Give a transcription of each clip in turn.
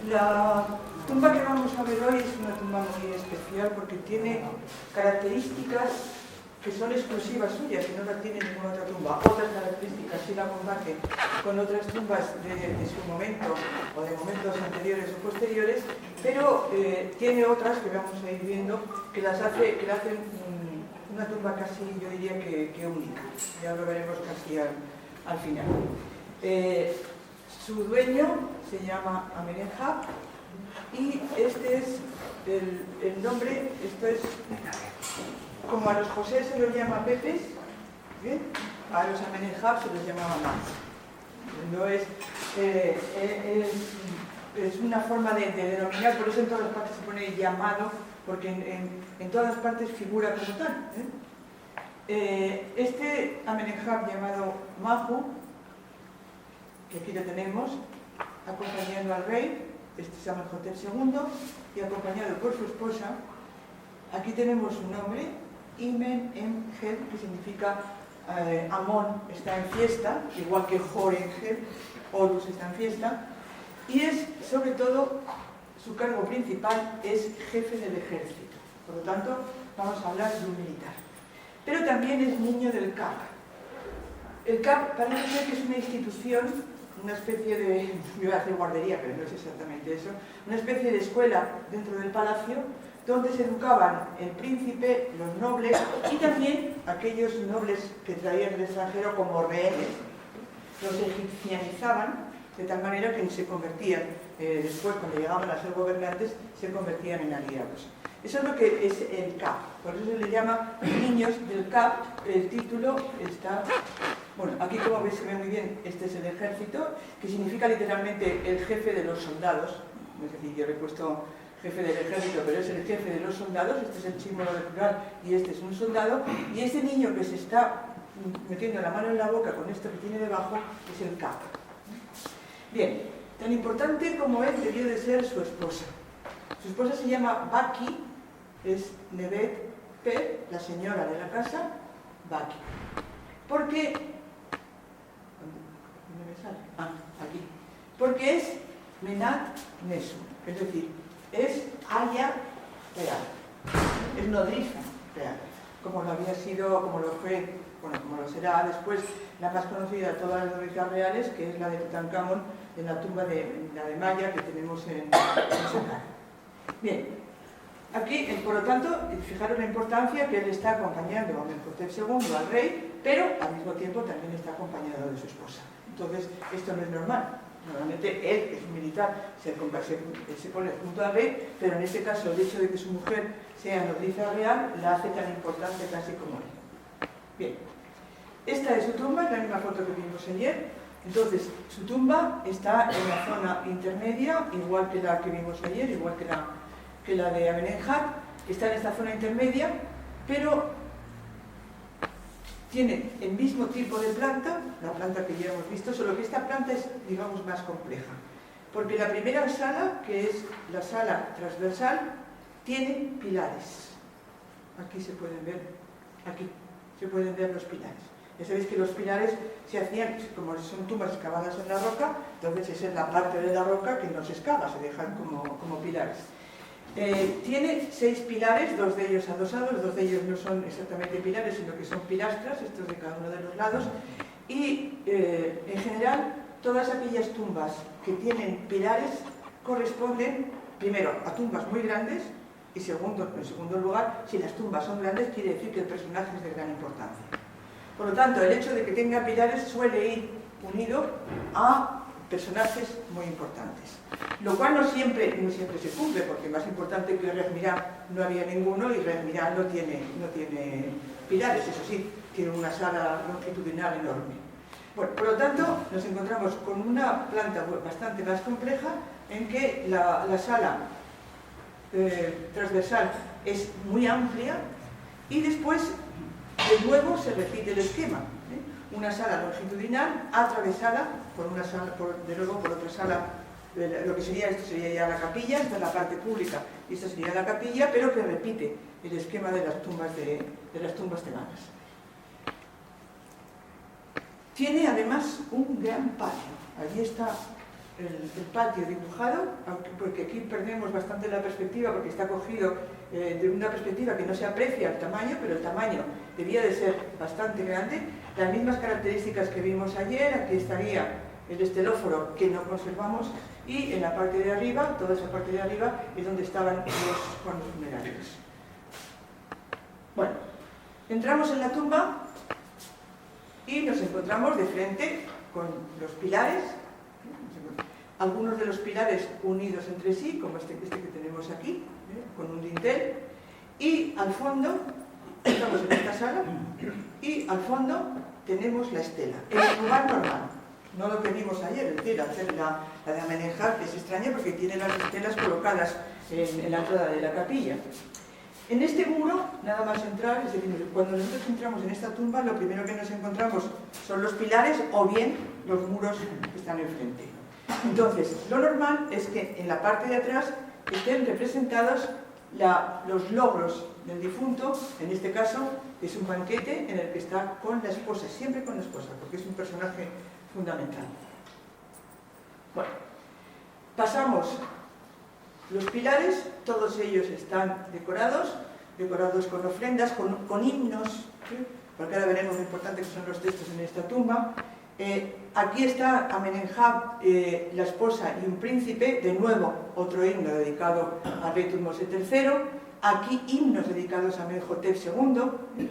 La tumba que vamos a ver hoy es una tumba muy especial porque tiene características que son exclusivas suyas, que no las tiene ninguna otra tumba. Otras características sí la comparten con otras tumbas de su momento o de momentos anteriores o posteriores, pero tiene otras que vamos a ir viendo que la hacen una tumba casi, yo diría que única. Ya lo veremos casi al final. Su dueño se llama Amenemhat y este es el nombre, esto es como a los José se los llama Pepes, ¿bien? A los Amenemhat se los llama Mamás. No es una forma de denominar, por eso en todas las partes se pone llamado, porque en todas las partes figura como tal. Este Amenemhat llamado Mahu, que aquí lo tenemos, acompañando al rey, este es Amenhotep II, y acompañado por su esposa. Aquí tenemos su nombre, Imen-Em-Heb, que significa Amón está en fiesta, igual que Hor-En-Heb, Horus está en fiesta, y es, sobre todo, su cargo principal es jefe del ejército. Por lo tanto, vamos a hablar de un militar. Pero también es niño del CAP. El CAP parece ser que es una institución, una especie de, yo iba a hacer guardería, pero no es exactamente eso, una especie de escuela dentro del palacio donde se educaban el príncipe, los nobles y también aquellos nobles que traían del extranjero como rehenes. Los egipcianizaban de tal manera que se convertían, después cuando llegaban a ser gobernantes, se convertían en aliados. Eso es lo que es el CAP, por eso se le llama niños del CAP. El título está, bueno, aquí como veis se ve muy bien, este es el ejército, que significa literalmente el jefe de los soldados, es decir, yo le he puesto jefe del ejército, pero es el jefe de los soldados, este es el símbolo del plural y este es un soldado, y este niño que se está metiendo la mano en la boca con esto que tiene debajo es el CAP. Bien, tan importante como él debió de ser su esposa. Su esposa se llama Baki, es Nevet Pep, la señora de la casa, Baki. Porque, ¿dónde me sale? Ah, aquí. Porque es Menat Nesu, es decir, es Aya real, es nodriza real, como lo había sido, como lo fue, bueno, como lo será después la más conocida de todas las nodrizas reales, que es la de Tutankamón, en la tumba la de Maya que tenemos en Saqqara. Bien, aquí, por lo tanto, fijaros la importancia que él está acompañando a Amenhotep II, al rey, pero al mismo tiempo también está acompañado de su esposa. Entonces, esto no es normal. Normalmente él es un militar, se pone junto al rey, pero en este caso el hecho de que su mujer sea nodriza real la hace tan importante casi como él. Bien, esta es su tumba, es la misma foto que vimos ayer. Entonces, su tumba está en la zona intermedia, igual que la que vimos ayer, igual que la de Amenemhat, está en esta zona intermedia, pero tiene el mismo tipo de planta, la planta que ya hemos visto, solo que esta planta es, digamos, más compleja. Porque la primera sala, que es la sala transversal, tiene pilares. Aquí se pueden ver los pilares. Ya sabéis que los pilares se hacían, como son tumbas excavadas en la roca, entonces esa es la parte de la roca que no se excava, se dejan como pilares. Tiene 6 pilares, 2 de ellos adosados, 2 de ellos no son exactamente pilares, sino que son pilastras, estos de cada uno de los lados, y en general todas aquellas tumbas que tienen pilares corresponden primero a tumbas muy grandes y en segundo lugar, si las tumbas son grandes quiere decir que el personaje es de gran importancia. Por lo tanto, el hecho de que tenga pilares suele ir unido a personajes muy importantes. Lo cual no siempre se cumple, porque más importante que Re-Mirá no había ninguno y Re-Mirá no tiene pilares, eso sí, tiene una sala longitudinal enorme. Bueno, por lo tanto, nos encontramos con una planta bastante más compleja en que la sala transversal es muy amplia y después de nuevo se repite el esquema. Una sala longitudinal atravesada por una sala, de nuevo por otra sala. Lo que sería, esto sería ya la capilla, esta es la parte pública y esta sería la capilla, pero que repite el esquema de las tumbas tebanas. Tiene además un gran patio. Allí está el patio dibujado, porque aquí perdemos bastante la perspectiva, porque está cogido de una perspectiva que no se aprecia el tamaño, pero el tamaño debía de ser bastante grande. Las mismas características que vimos ayer, aquí estaría el estelóforo que no conservamos, y en la parte de arriba, toda esa parte de arriba, es donde estaban los conos funerarios. Bueno, entramos en la tumba y nos encontramos de frente con los pilares, algunos de los pilares unidos entre sí, como este que tenemos aquí, con un dintel, y al fondo, estamos en esta sala, y al fondo tenemos la estela, el lugar normal, no lo que vimos ayer, es decir, hacer la de Amenemhat, que es extraña porque tiene las estelas colocadas en la entrada de la capilla. En este muro, nada más entrar, es decir, cuando nosotros entramos en esta tumba, lo primero que nos encontramos son los pilares o bien los muros que están enfrente. Entonces, lo normal es que en la parte de atrás estén representados los logros del difunto, en este caso es un banquete en el que está con la esposa, siempre con la esposa, porque es un personaje fundamental. Bueno, pasamos los pilares, todos ellos están decorados con ofrendas, con himnos, ¿sí? Porque ahora veremos lo importante que son los textos en esta tumba. Aquí está Amenemhat, la esposa y un príncipe, de nuevo otro himno dedicado al rey Tutmosis III, aquí himnos dedicados a Amenhotep II,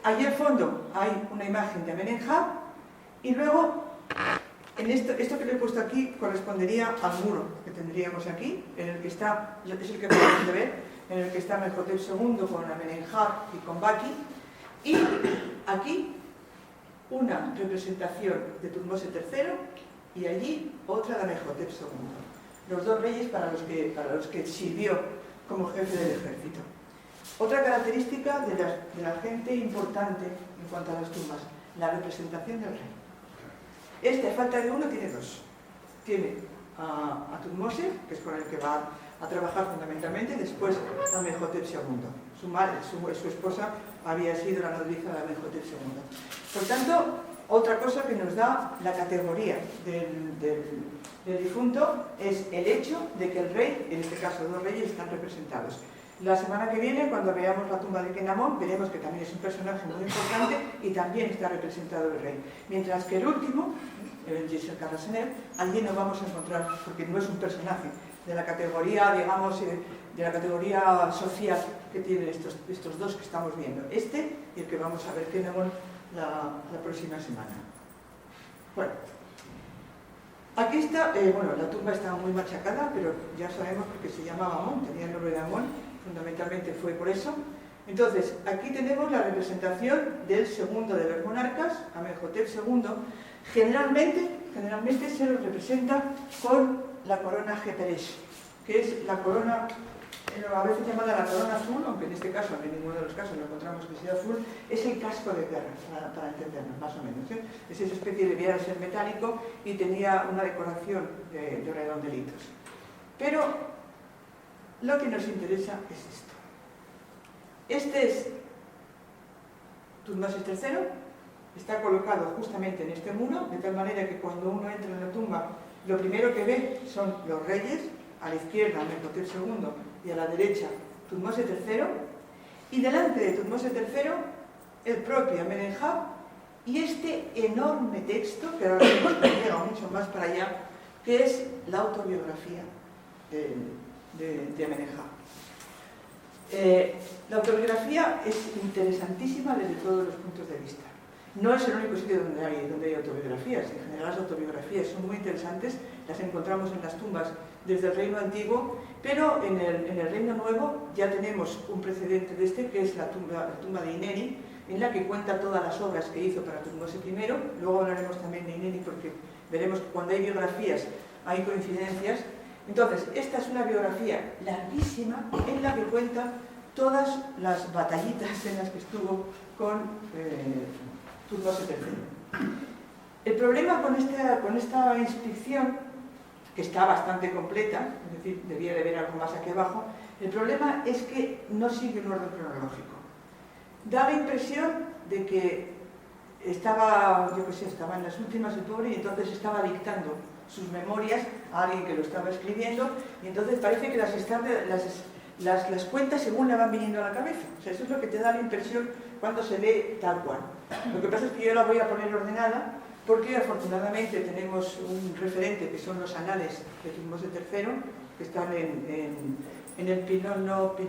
allí al fondo hay una imagen de Amenemhat, y luego esto que le he puesto aquí correspondería al muro que tendríamos aquí, en el que está, es el que podemos ver, en el que está Amenhotep II con Amenemhat y con Baki, y aquí una representación de Tutmosis III y allí otra de Amenhotep II, los dos reyes para los que sirvió como jefe del ejército. Otra característica de la gente importante en cuanto a las tumbas, la representación del rey. Este, a falta de uno, tiene dos. Tiene a Tutmosis, que es con el que va a trabajar fundamentalmente, y después a Amenhotep II. Su madre, su esposa, había sido la nodriza de Amenhotep II. Por tanto, otra cosa que nos da la categoría del difunto es el hecho de que el rey, en este caso dos reyes, están representados. La semana que viene, cuando veamos la tumba de Kenamón, veremos que también es un personaje muy importante y también está representado el rey. Mientras que el último, el Yeshel-Karasener, allí no vamos a encontrar, porque no es un personaje de la categoría, digamos, de la categoría social que tienen estos dos que estamos viendo. Este y el que vamos a ver Kenamón la próxima semana. Bueno, aquí está, la tumba está muy machacada, pero ya sabemos porque se llamaba Amón, tenía el nombre de Amón, fundamentalmente fue por eso. Entonces, aquí tenemos la representación del segundo de los monarcas, Amenhotep II. Generalmente se lo representa con la corona Geperesh, que es la corona, a veces llamada la corona azul, aunque en este caso, en ninguno de los casos no encontramos que sea azul, es el casco de guerra, para entendernos, más o menos. Es esa especie, debía ser metálico y tenía una decoración de redondelitos. Pero lo que nos interesa es esto. Este es Tutmosis III, está colocado justamente en este muro, de tal manera que cuando uno entra en la tumba, lo primero que ve son los reyes, a la izquierda Amenhotep II y a la derecha Tutmosis III, y delante de Tutmosis III el propio Amenemhat y este enorme texto, que ahora llega mucho más para allá, que es la autobiografía de Amenemhat. La autobiografía es interesantísima desde todos los puntos de vista. No es el único sitio donde hay autobiografías. En general las autobiografías son muy interesantes, las encontramos en las tumbas desde el Reino Antiguo, pero en el Reino Nuevo ya tenemos un precedente de este, que es la tumba de Ineni, en la que cuenta todas las obras que hizo para Tutmosis I. Luego hablaremos también de Ineni porque veremos que cuando hay biografías hay coincidencias. Entonces, esta es una biografía larguísima en la que cuenta todas las batallitas en las que estuvo con Tutmosis III. El problema con esta inscripción, que está bastante completa, es decir, debía de haber algo más aquí abajo, el problema es que no sigue un orden cronológico. Da la impresión de que estaba en las últimas el pobre y entonces estaba dictando sus memorias a alguien que lo estaba escribiendo, y entonces parece que las cuentas según le van viniendo a la cabeza. O sea, eso es lo que te da la impresión cuando se lee tal cual. Lo que pasa es que yo la voy a poner ordenada porque afortunadamente tenemos un referente que son los anales de Tutmosis III, que están en el Pinono VI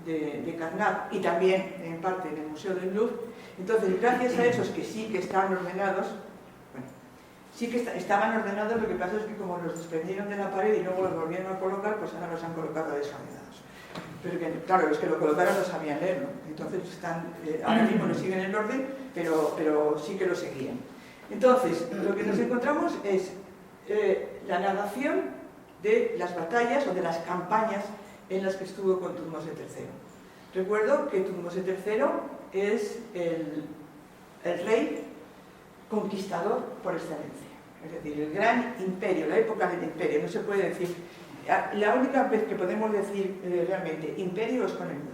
de Karnak y también en parte en el Museo del Louvre. Entonces, gracias a esos que sí que están ordenados, bueno, sí que estaban ordenados, lo que pasa es que como los desprendieron de la pared y luego los volvieron a colocar, pues ahora los han colocado desordenados. Pero que, claro, los que lo colocaron no sabían leerlo, entonces ahora mismo no siguen el orden, pero sí que lo seguían. Entonces, lo que nos encontramos es la narración de las batallas o de las campañas en las que estuvo con Tutmosis III. Recuerdo que Tutmosis III es el rey conquistador por excelencia, es decir, el gran imperio, la época del imperio. No se puede decir, la única vez que podemos decir realmente imperio es con el nuevo.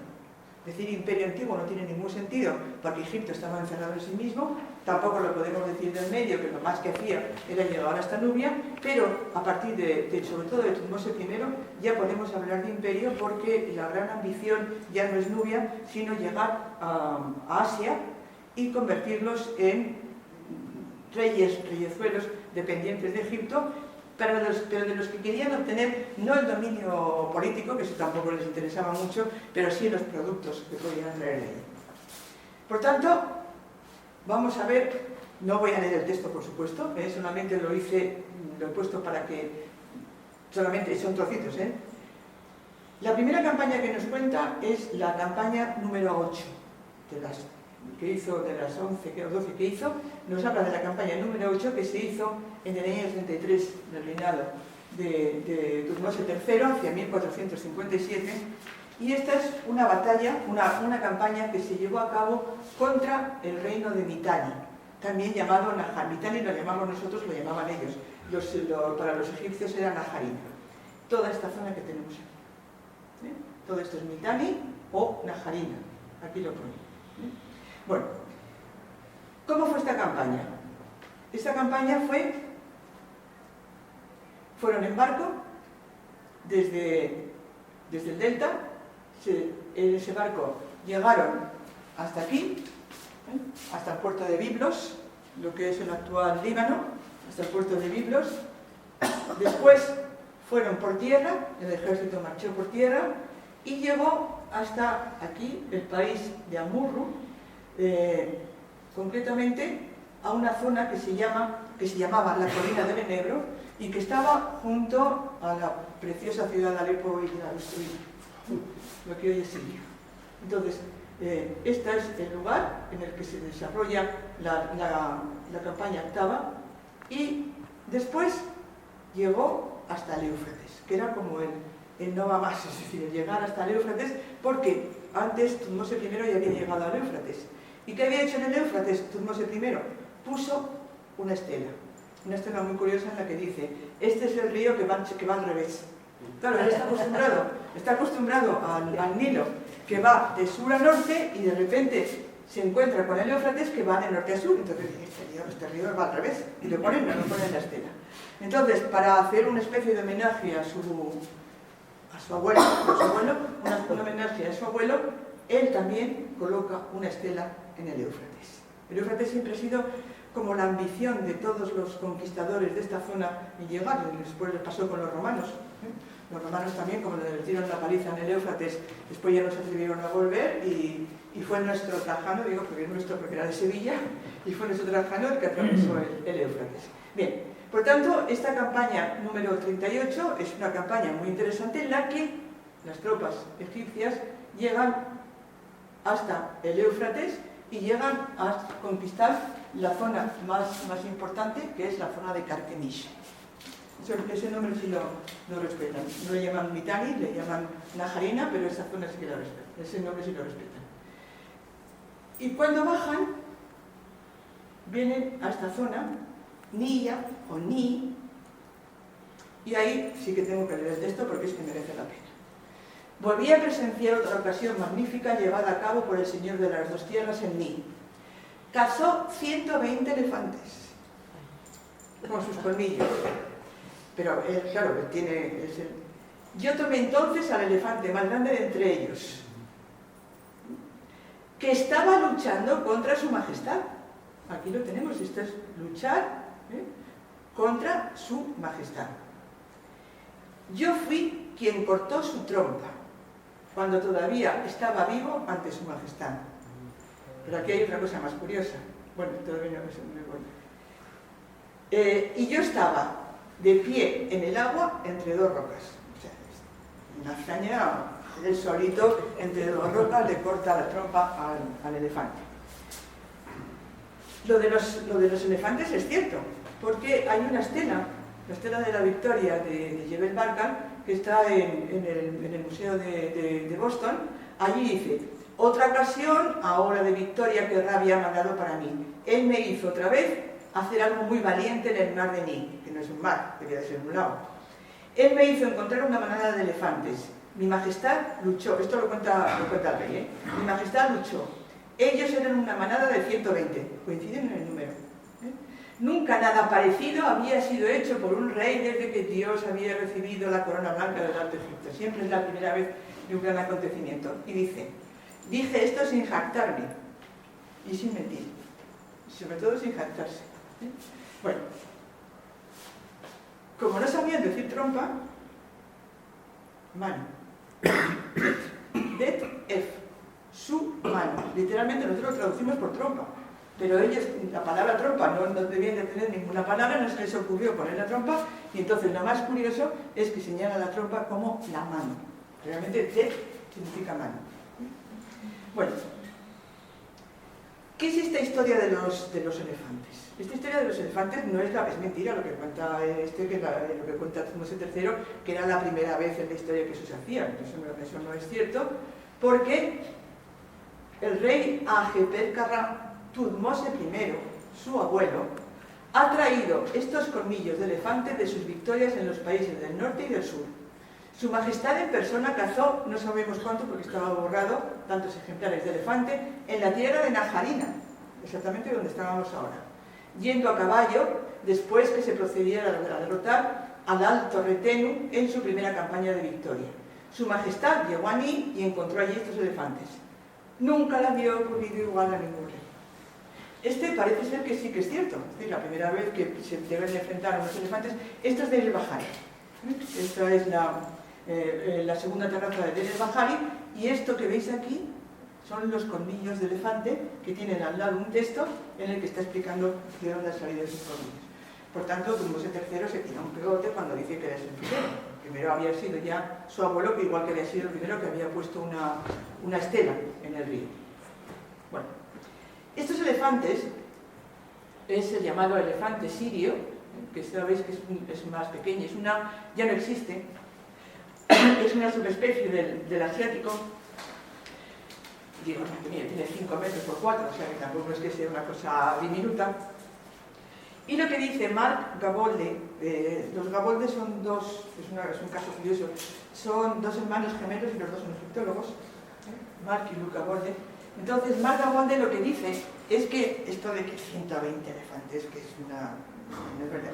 Decir imperio antiguo no tiene ningún sentido, porque Egipto estaba encerrado en sí mismo. Tampoco lo podemos decir del medio, que lo más que hacía era llegar hasta Nubia, pero a partir sobre todo de Tutmosis I, ya podemos hablar de imperio, porque la gran ambición ya no es Nubia, sino llegar a Asia y convertirlos en reyezuelos dependientes de Egipto, pero de los que querían obtener no el dominio político, que eso tampoco les interesaba mucho, pero sí los productos que podían traer de ahí. Por tanto, vamos a ver, no voy a leer el texto por supuesto, solamente lo he puesto para que, solamente son trocitos. La primera campaña que nos cuenta es la campaña número 8, de las 11 o 12 que hizo. Nos habla de la campaña número 8 que se hizo en el año 33 del reinado de Tutmosis III, hacia 1457, y esta es una batalla, una campaña que se llevó a cabo contra el reino de Mitanni, también llamado Nahar. Mitanni lo llamamos nosotros, lo llamaban ellos. Para los egipcios era Naharina. Toda esta zona que tenemos aquí. Todo esto es Mitanni o Naharina. Aquí lo pone. Bueno, ¿cómo fue esta campaña? Esta campaña fueron en barco desde el delta. En ese barco llegaron hasta aquí, hasta el puerto de Biblos, lo que es el actual Líbano, hasta el puerto de Biblos. Después fueron por tierra, el ejército marchó por tierra y llegó hasta aquí, el país de Amurru, concretamente a una zona que se llamaba la colina del Enebro y que estaba junto a la preciosa ciudad de Alepo y de la destruida, lo que hoy es Siria. Entonces, este es el lugar en el que se desarrolla la campaña octava, y después llegó hasta el Éufrates, que era como el no va más, es decir, el llegar hasta el Éufrates, porque antes Tutmosis I ya había llegado al Éufrates. ¿Y qué había hecho en el Éufrates Tutmosis I? Puso una estela muy curiosa en la que dice: este es el río que va al revés. Claro, él está acostumbrado al Nilo, que va de sur a norte, y de repente se encuentra con el Éufrates, que va de norte a sur. Entonces dice: este río va al revés, y lo ponen la estela. Entonces, para hacer una especie de homenaje a su abuelo, un homenaje a su abuelo, él también coloca una estela en el Éufrates. El Éufrates siempre ha sido como la ambición de todos los conquistadores de esta zona en llegar. Después les pasó con los romanos. Los romanos también, como le dieron la paliza en el Éufrates, después ya no se atrevieron a volver, y fue nuestro Trajano, digo porque es nuestro, porque era de Sevilla, y fue nuestro Trajano el que atravesó el Éufrates. Bien, por tanto, esta campaña número 38 es una campaña muy interesante en la que las tropas egipcias llegan hasta el Éufrates y llegan a conquistar la zona más importante, que es la zona de Carquemish. Ese nombre sí lo respetan. No le llaman Mitanni, le llaman Naharina, pero esa zona sí que la respetan. Ese nombre sí lo respetan. Y cuando bajan, vienen a esta zona, Niya o Ni, y ahí sí que tengo que leer el texto porque es que merece la pena. Volví a presenciar otra ocasión magnífica llevada a cabo por el señor de las dos tierras en Ni. Cazó 120 elefantes, con sus colmillos. Pero él, claro, él tiene... Yo tomé entonces al elefante más grande de entre ellos, que estaba luchando contra su majestad. Aquí lo tenemos, esto es luchar contra su majestad. Yo fui quien cortó su trompa, cuando todavía estaba vivo ante su majestad. Pero aquí hay otra cosa más curiosa. Bueno, todavía no es muy bueno. Y yo estaba de pie en el agua entre dos rocas. O sea, una hazaña, él solito entre dos rocas le corta la trompa al elefante. Lo de los elefantes es cierto, porque hay una estela, la estela de la Victoria de Jebel Barkan, que está en el Museo de Boston. Allí dice: otra ocasión, ahora de Victoria, que rabia me ha dado para mí. Él me hizo otra vez hacer algo muy valiente en el mar de Ní, que no es un mar, debería ser un lago. Él me hizo encontrar una manada de elefantes. Mi majestad luchó, esto lo cuenta el rey, Mi majestad luchó. Ellos eran una manada de 120, coinciden en el número. Nunca nada parecido había sido hecho por un rey desde que Dios había recibido la corona blanca del Alto Egipto. Siempre es la primera vez de un gran acontecimiento. Y dice: dije esto sin jactarme y sin mentir, sobre todo sin jactarse. Bueno, como no sabían decir trompa, mano, det, ef, su mano. Literalmente nosotros lo traducimos por trompa, pero ellos, la palabra trompa no debían de tener ninguna palabra, no se les ocurrió poner la trompa, y entonces lo más curioso es que señala la trompa como la mano. Realmente det significa mano. Bueno, ¿qué es esta historia de los elefantes? Esta historia de los elefantes no es mentira lo que cuenta lo que cuenta Tutmosis III, que era la primera vez en la historia que eso se hacía. Eso no es cierto, porque el rey Ajeperkarra Tutmosis I, su abuelo, ha traído estos colmillos de elefante de sus victorias en los países del norte y del sur. Su majestad en persona cazó, no sabemos cuánto porque estaba borrado, tantos ejemplares de elefante, en la tierra de Najarina, exactamente donde estábamos ahora, yendo a caballo después que se procediera a derrotar al Alto Retenu en su primera campaña de victoria. Su majestad llegó a Ní y encontró allí estos elefantes. Nunca le había ocurrido igual a ningún rey. Este parece ser que sí que es cierto, es decir, la primera vez que se deben enfrentar a unos elefantes. Esto es de El Bahari. Esta es la segunda terraza de El Bahari, y esto que veis aquí son los colmillos de elefante, que tienen al lado un texto en el que está explicando de dónde han salido esos colmillos. Por tanto, Tutmosis III se tira un pegote cuando dice que eres el primero. Primero había sido ya su abuelo, que igual que había sido el primero que había puesto una estela en el río. Bueno, estos elefantes es el llamado elefante sirio, que sabéis que es más pequeño, ya no existe, es una subespecie del asiático. Digo, mira, tiene 5 metros por 4, o sea que tampoco es que sea una cosa diminuta. Y lo que dice Marc Gabolde, los Gabolde son dos, es un caso curioso, son dos hermanos gemelos y los dos son egiptólogos, Marc y Luc Gabolde. Entonces, Marc Gabolde lo que dice es que esto de que 120 elefantes, que es no es verdad,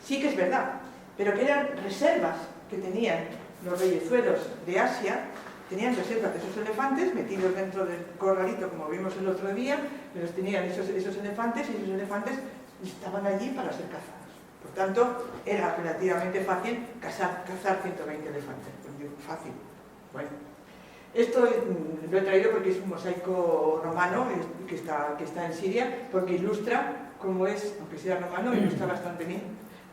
sí que es verdad, pero que eran reservas que tenían los reyezuelos de Asia. Tenían reservas de esos elefantes metidos dentro del corralito, como vimos el otro día, pero tenían esos elefantes, y esos elefantes estaban allí para ser cazados. Por tanto, era relativamente fácil cazar 120 elefantes. Pues digo, fácil. Bueno, esto lo he traído porque es un mosaico romano que está en Siria, porque ilustra cómo es, aunque sea romano, ilustra bastante bien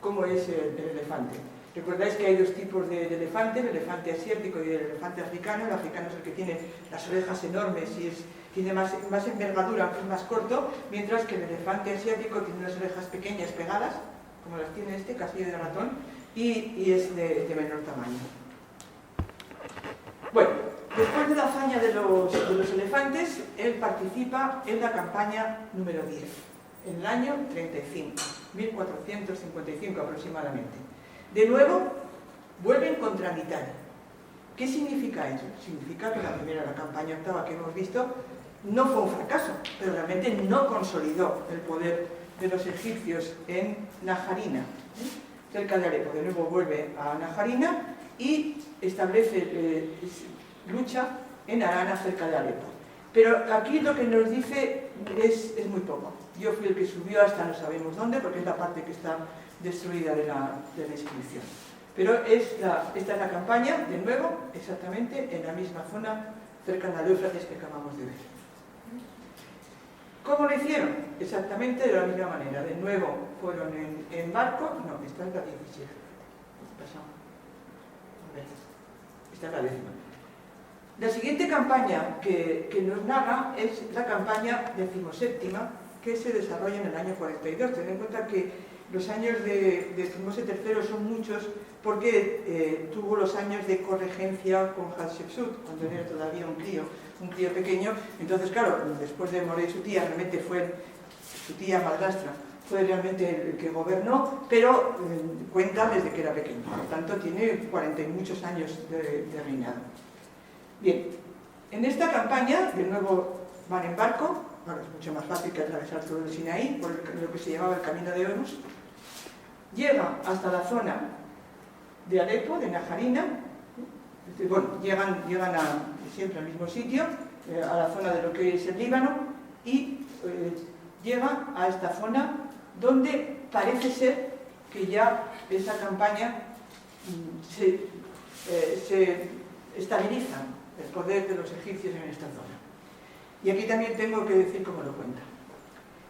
cómo es el elefante. Recordáis que hay dos tipos de elefante, el elefante asiático y el elefante africano. El africano es el que tiene las orejas enormes y tiene más envergadura, aunque es más corto, mientras que el elefante asiático tiene unas orejas pequeñas pegadas, como las tiene este, casi de ratón, y es de menor tamaño. Bueno, después de la hazaña de los elefantes, él participa en la campaña número 10, en el año 35, 1455 aproximadamente. De nuevo, vuelven contra Mitanni. ¿Qué significa eso? Significa que la campaña octava que hemos visto, no fue un fracaso, pero realmente no consolidó el poder de los egipcios en Najarina, cerca de Alepo. De nuevo vuelve a Najarina y establece lucha en Arana, cerca de Alepo. Pero aquí lo que nos dice es muy poco. Yo fui el que subió hasta no sabemos dónde, porque es la parte que está destruida de la inscripción. Pero esta es la campaña, de nuevo, exactamente en la misma zona, cerca del Éufrates que acabamos de ver. ¿Cómo lo hicieron? Exactamente de la misma manera. De nuevo fueron en barco. No, esta es la 17. Pasamos. A ver, esta es la 10ª. La siguiente campaña que nos narra es la campaña 17ª, que se desarrolla en el año 42. Ten en cuenta que los años de Thutmose III son muchos porque tuvo los años de corregencia con Hatshepsut, cuando era todavía un crío pequeño. Entonces, claro, después de morir su tía, realmente fue su tía madrastra, fue realmente el que gobernó, pero cuenta desde que era pequeño. Por lo tanto, tiene 40 y muchos años de reinado. Bien, en esta campaña, de nuevo van en barco. Bueno, es mucho más fácil que atravesar todo el Sinaí, por lo que se llamaba el Camino de Horus. Llega hasta la zona de Alepo, de Najarina. Bueno, llegan siempre al mismo sitio, a la zona de lo que es el Líbano, y llega a esta zona donde parece ser que ya esa campaña se estabiliza el poder de los egipcios en esta zona. Y aquí también tengo que decir cómo lo cuenta.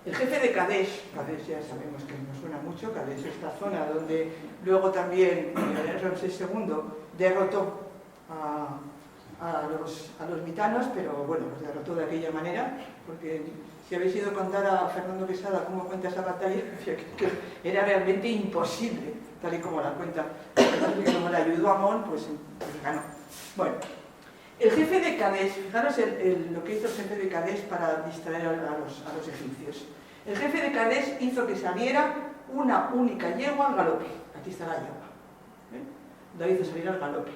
El jefe de Kadesh ya sabemos que nos suena mucho. Kadesh es esta zona donde luego también Ramsés II derrotó a los mitanos, pero bueno, los derrotó de aquella manera, porque si habéis ido a contar a Fernando Quesada cómo cuenta esa batalla, que era realmente imposible, tal y como la cuenta. Como le ayudó a Amón, pues ganó. Bueno. El jefe de Kadesh, fijaros lo que hizo el jefe de Kadesh para distraer a los egipcios. El jefe de Kadesh hizo que saliera una única yegua al galope. Aquí está la yegua. La hizo salir al galope.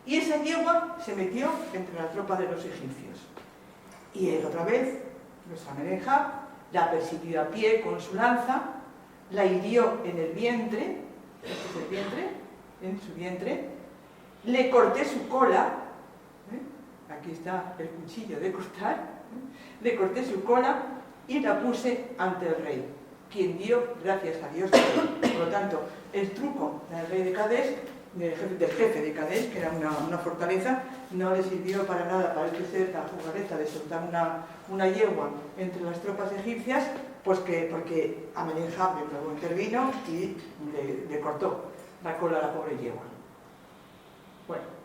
Y esa yegua se metió entre la tropa de los egipcios. Y él otra vez, nuestra Amenemhat, la persiguió a pie con su lanza, la hirió en el vientre, este es el vientre, en su vientre, le corté su cola. Aquí está el cuchillo de cortar. Le corté su cola y la puse ante el rey, quien dio gracias a Dios. Por lo tanto, el truco del rey de Kadesh, del jefe de Kadesh, que era una fortaleza, no le sirvió para nada. Parece ser la jugarreta de soltar una yegua entre las tropas egipcias, pues porque Amenemhat luego intervino y le cortó la cola a la pobre yegua. Bueno.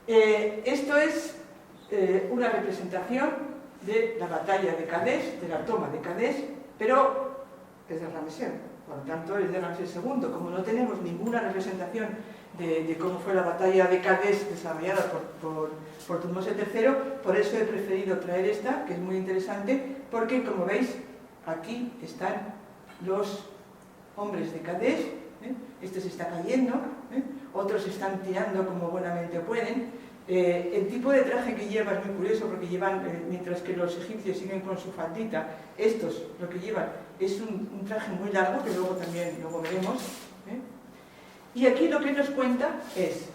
Esto es una representación de la batalla de Kadesh, de la toma de Kadesh, pero es de Ramsés, por lo tanto es de Ramsés II. Como no tenemos ninguna representación de cómo fue la batalla de Kadesh desarrollada por Thutmose III, por eso he preferido traer esta, que es muy interesante, porque como veis, aquí están los hombres de Kadesh. Este se está cayendo, otros están tirando como buenamente pueden. El tipo de traje que lleva es muy curioso, porque llevan, mientras que los egipcios siguen con su faldita, estos lo que llevan es un traje muy largo, que luego veremos. Y aquí lo que nos cuenta es: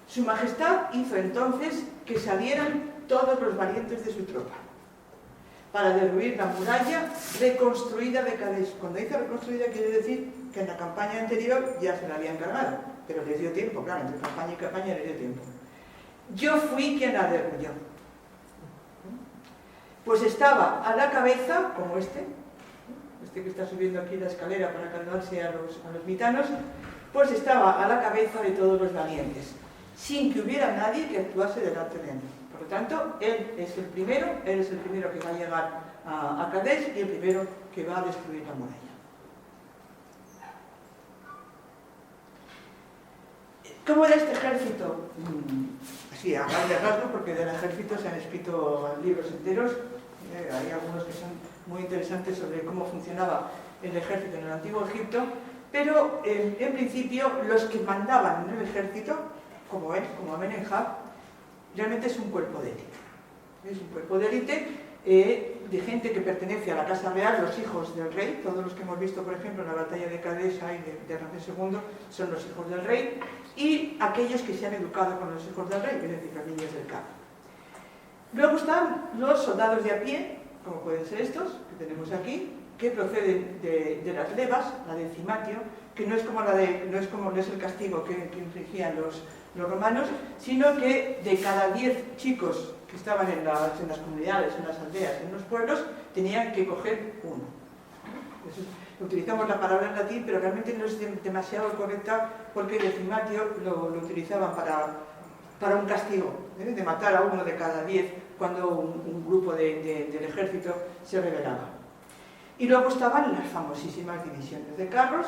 Su Majestad hizo entonces que salieran todos los valientes de su tropa para derruir la muralla reconstruida de Kadesh. Cuando dice reconstruida quiere decir que en la campaña anterior ya se la habían cargado, pero les dio tiempo, claro, entre campaña y campaña les dio tiempo. Yo fui quien la derrulló. Pues estaba a la cabeza, como este que está subiendo aquí la escalera para cargarse a los mitanos, pues estaba a la cabeza de todos los valientes, sin que hubiera nadie que actuase delante de él. Por lo tanto, él es el primero que va a llegar a Kadesh y el primero que va a destruir la muralla. ¿Cómo era este ejército? Así, a grandes rasgos, porque del ejército se han escrito libros enteros. Hay algunos que son muy interesantes sobre cómo funcionaba el ejército en el Antiguo Egipto, pero en principio los que mandaban en el ejército, como Amenemhat, realmente es un cuerpo de élite. Es un cuerpo de élite. de gente que pertenece a la Casa Real, los hijos del rey. Todos los que hemos visto, por ejemplo, en la batalla de Cadesa y de Ramsés II son los hijos del rey, y aquellos que se han educado con los hijos del rey, es decir, los niños del campo. Luego están los soldados de a pie, como pueden ser estos, que tenemos aquí, que proceden de las levas, la decimatio, que no es el castigo que infligían los romanos, sino que de cada 10 chicos que estaban en las comunidades, en las aldeas, en los pueblos, tenían que coger uno. Utilizamos la palabra en latín, pero realmente no es demasiado correcta, porque decimatio lo utilizaban para un castigo, de matar a uno de cada 10 cuando un grupo del ejército se rebelaba. Y luego estaban las famosísimas divisiones de carros,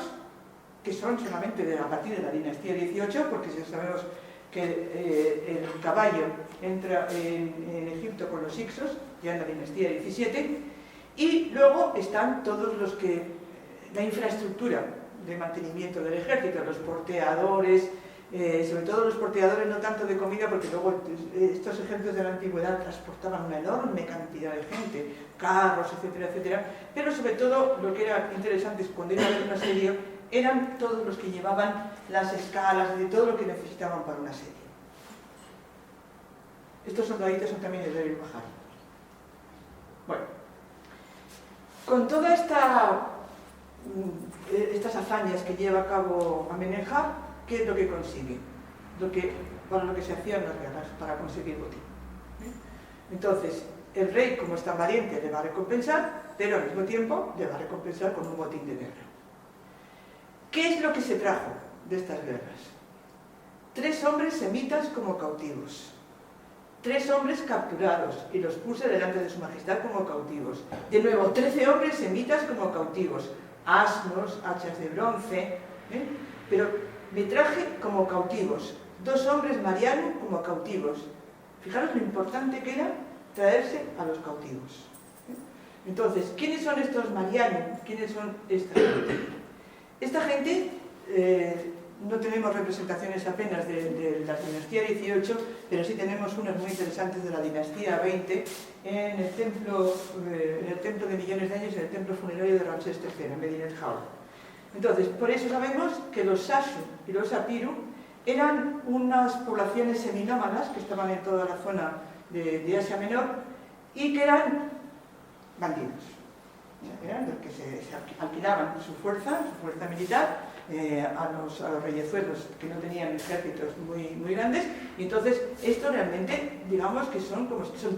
que son solamente a partir de la dinastía 18, porque ya sabemos que el caballo entra en Egipto con los hicsos, ya en la dinastía 17, y luego están todos los que, la infraestructura de mantenimiento del ejército, los porteadores, sobre todo los porteadores, no tanto de comida, porque luego estos ejércitos de la antigüedad transportaban una enorme cantidad de gente, carros, etcétera, etcétera, pero sobre todo lo que era interesante es cuando iba a haber un asedio, eran todos los que llevaban las escalas, de todo lo que necesitaban para un asedio. Estos soldaditos son también de débil bajar. Bueno, con todas estas hazañas que lleva a cabo Amenemhat, ¿qué es lo que consigue? Para lo que se hacían las guerras, para conseguir botín. Entonces, el rey, como es tan valiente, le va a recompensar, pero al mismo tiempo le va a recompensar con un botín de guerra. ¿Qué es lo que se trajo de estas guerras? 3 hombres semitas como cautivos, 3 hombres capturados, y los puse delante de su majestad como cautivos. De nuevo, 13 hombres semitas como cautivos, asnos, hachas de bronce, pero me traje como cautivos 2 hombres mariano como cautivos. Fijaros lo importante que era traerse a los cautivos. Entonces, ¿quiénes son estos marianos? ¿Quiénes son esta gente? Esta gente, no tenemos representaciones apenas de la dinastía 18, pero sí tenemos unas muy interesantes de la dinastía 20 en el templo de millones de años, en el templo funerario de Ramsés III, en Medinet Haul. Entonces, por eso sabemos que los Sashu y los Apiru eran unas poblaciones seminómadas que estaban en toda la zona de Asia Menor y que eran bandidos. Eran los que se alquilaban su fuerza militar a los reyezuelos que no tenían ejércitos muy grandes, y entonces esto realmente, digamos que son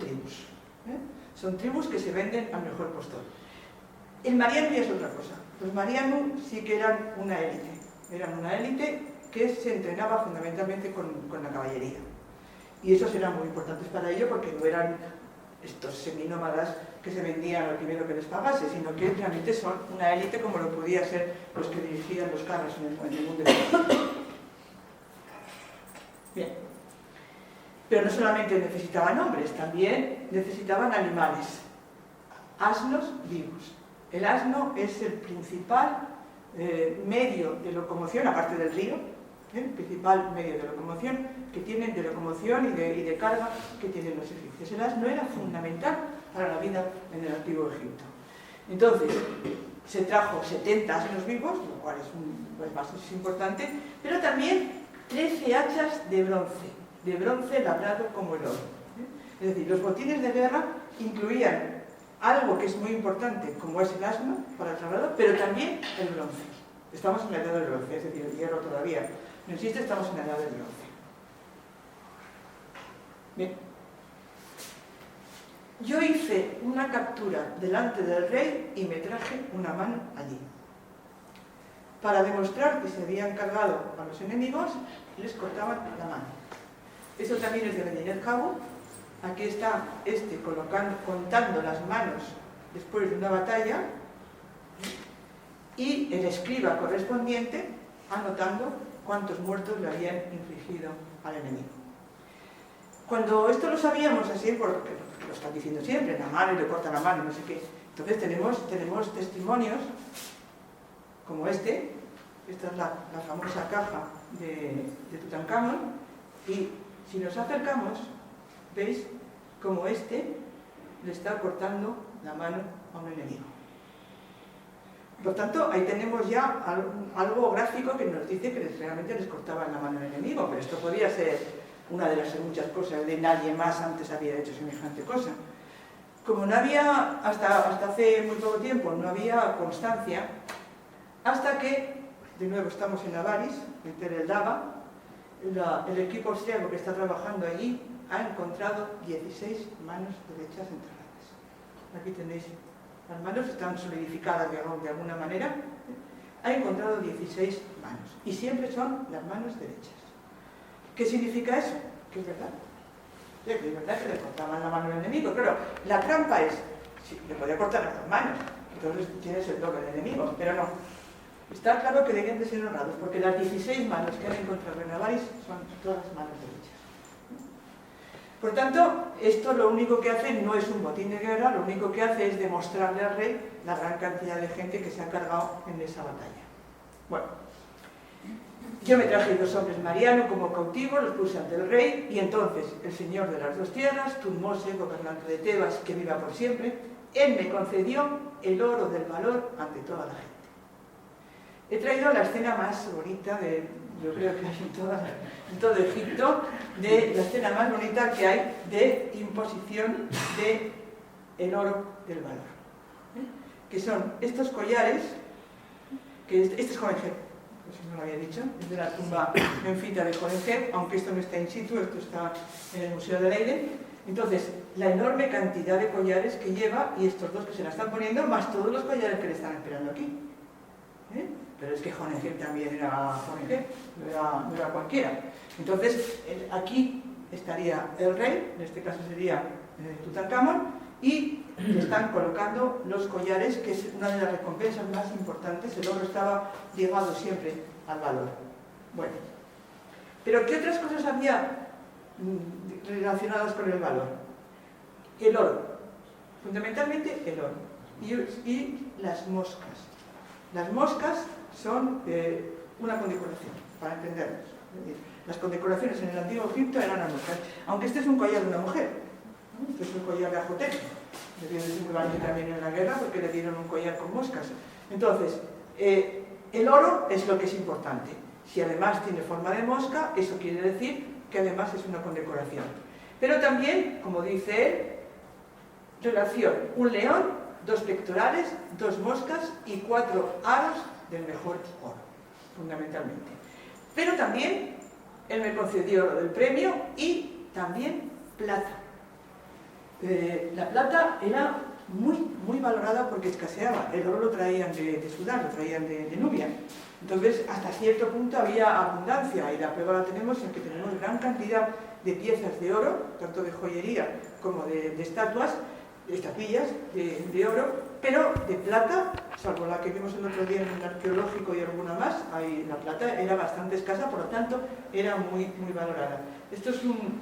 tribus. Son tribus que se venden al mejor postor. El mariano ya es otra cosa. Los marianos sí que eran una élite que se entrenaba fundamentalmente con la caballería. Y esos eran muy importantes para ello porque no eran estos seminómadas que se vendían al primero que les pagase, sino que realmente son una élite como lo podía ser los que dirigían los carros en el mundo de Bien. Pero no solamente necesitaban hombres, también necesitaban animales, asnos vivos. El asno es el principal medio de locomoción, aparte del río, el principal medio de locomoción que tienen, de locomoción y de carga que tienen los egipcios. El asno era fundamental para la vida en el antiguo Egipto. Entonces, se trajo 70 asnos vivos, lo cual es importante, pero también 13 hachas de bronce labrado como el oro. Es decir, los botines de guerra incluían algo que es muy importante, como es el asno para el traslado, pero también el bronce. Estamos en la edad del bronce, es decir, el hierro todavía no existe, estamos en la edad del bronce. Bien. Yo hice una captura delante del rey y me traje una mano allí, para demostrar que se habían cargado a los enemigos y les cortaban la mano. Eso también es de Medinet Haul. Aquí está contando las manos después de una batalla, y el escriba correspondiente anotando cuántos muertos le habían infligido al enemigo. Cuando esto lo sabíamos así, porque lo están diciendo siempre, la mano y le cortan la mano, no sé qué, entonces tenemos testimonios como este. Esta es la famosa caja de Tutankamón, y si nos acercamos, veis como este le está cortando la mano a un enemigo. Por tanto, ahí tenemos ya algo gráfico que nos dice que realmente les cortaban la mano al enemigo, pero esto podría ser una de las muchas cosas de nadie más antes había hecho semejante cosa. Como no había, hasta hace muy poco tiempo, no había constancia, hasta que, de nuevo estamos en Avaris, en Tereldava, el equipo austriaco que está trabajando allí ha encontrado 16 manos derechas enterradas. Aquí tenéis, las manos están solidificadas de alguna manera. Ha encontrado 16 manos, y siempre son las manos derechas. ¿Qué significa eso? Que es verdad. Sí, que es verdad que le cortaban la mano al enemigo. Claro, la trampa es, sí, le podía cortar las dos manos, entonces tienes el doble de enemigo, pero no. Está claro que debían de ser honrados, porque las 16 manos que han encontrado en Avaris son todas manos derechas. Por tanto, esto lo único que hace no es un botín de guerra, lo único que hace es demostrarle al rey la gran cantidad de gente que se ha cargado en esa batalla. Bueno, yo me traje 2 hombres marianos como cautivos, los puse ante el rey, y entonces el señor de las 2 tierras, Tutmose, gobernante de Tebas, que viva por siempre, él me concedió el oro del valor ante toda la gente. He traído la escena más bonita de, yo creo que hay en todo Egipto, de la escena más bonita que hay de imposición del oro del valor. Que son estos collares, que este es Horemheb, si no lo había dicho, es de la tumba menfita de Horemheb, aunque esto no está in situ, esto está en el Museo de Leiden. Entonces, la enorme cantidad de collares que lleva, y estos 2 que se la están poniendo, más todos los collares que le están esperando aquí. Pero es que Horemheb también era Horemheb, no era cualquiera. Entonces, aquí estaría el rey, en este caso sería Tutankamón, y le están colocando los collares, que es una de las recompensas más importantes. El oro estaba ligado siempre al valor. Bueno, pero ¿qué otras cosas había relacionadas con el valor? El oro, fundamentalmente el oro, y las moscas. Las moscas son una condecoración, para entendernos. Es decir, las condecoraciones en el antiguo Egipto eran las moscas, aunque este es un collar de una mujer, ¿no? Este es un collar de Ajotep, le dio muy valiente también en la guerra porque le dieron un collar con moscas. Entonces, el oro es lo que es importante. Si además tiene forma de mosca, eso quiere decir que además es una condecoración. Pero también, como dice él, relación, un león, 2 pectorales, 2 moscas y 4 aros del mejor oro, fundamentalmente. Pero también él me concedió oro del premio y también plata. La plata era muy valorada porque escaseaba. El oro lo traían de Sudán, lo traían de Nubia. Entonces, hasta cierto punto había abundancia, y la prueba la tenemos en que tenemos gran cantidad de piezas de oro, tanto de joyería como de estatuas, de estatuillas de oro, pero de plata, salvo la que vimos el otro día en el arqueológico y alguna más, la plata era bastante escasa, por lo tanto era muy valorada. Esto es un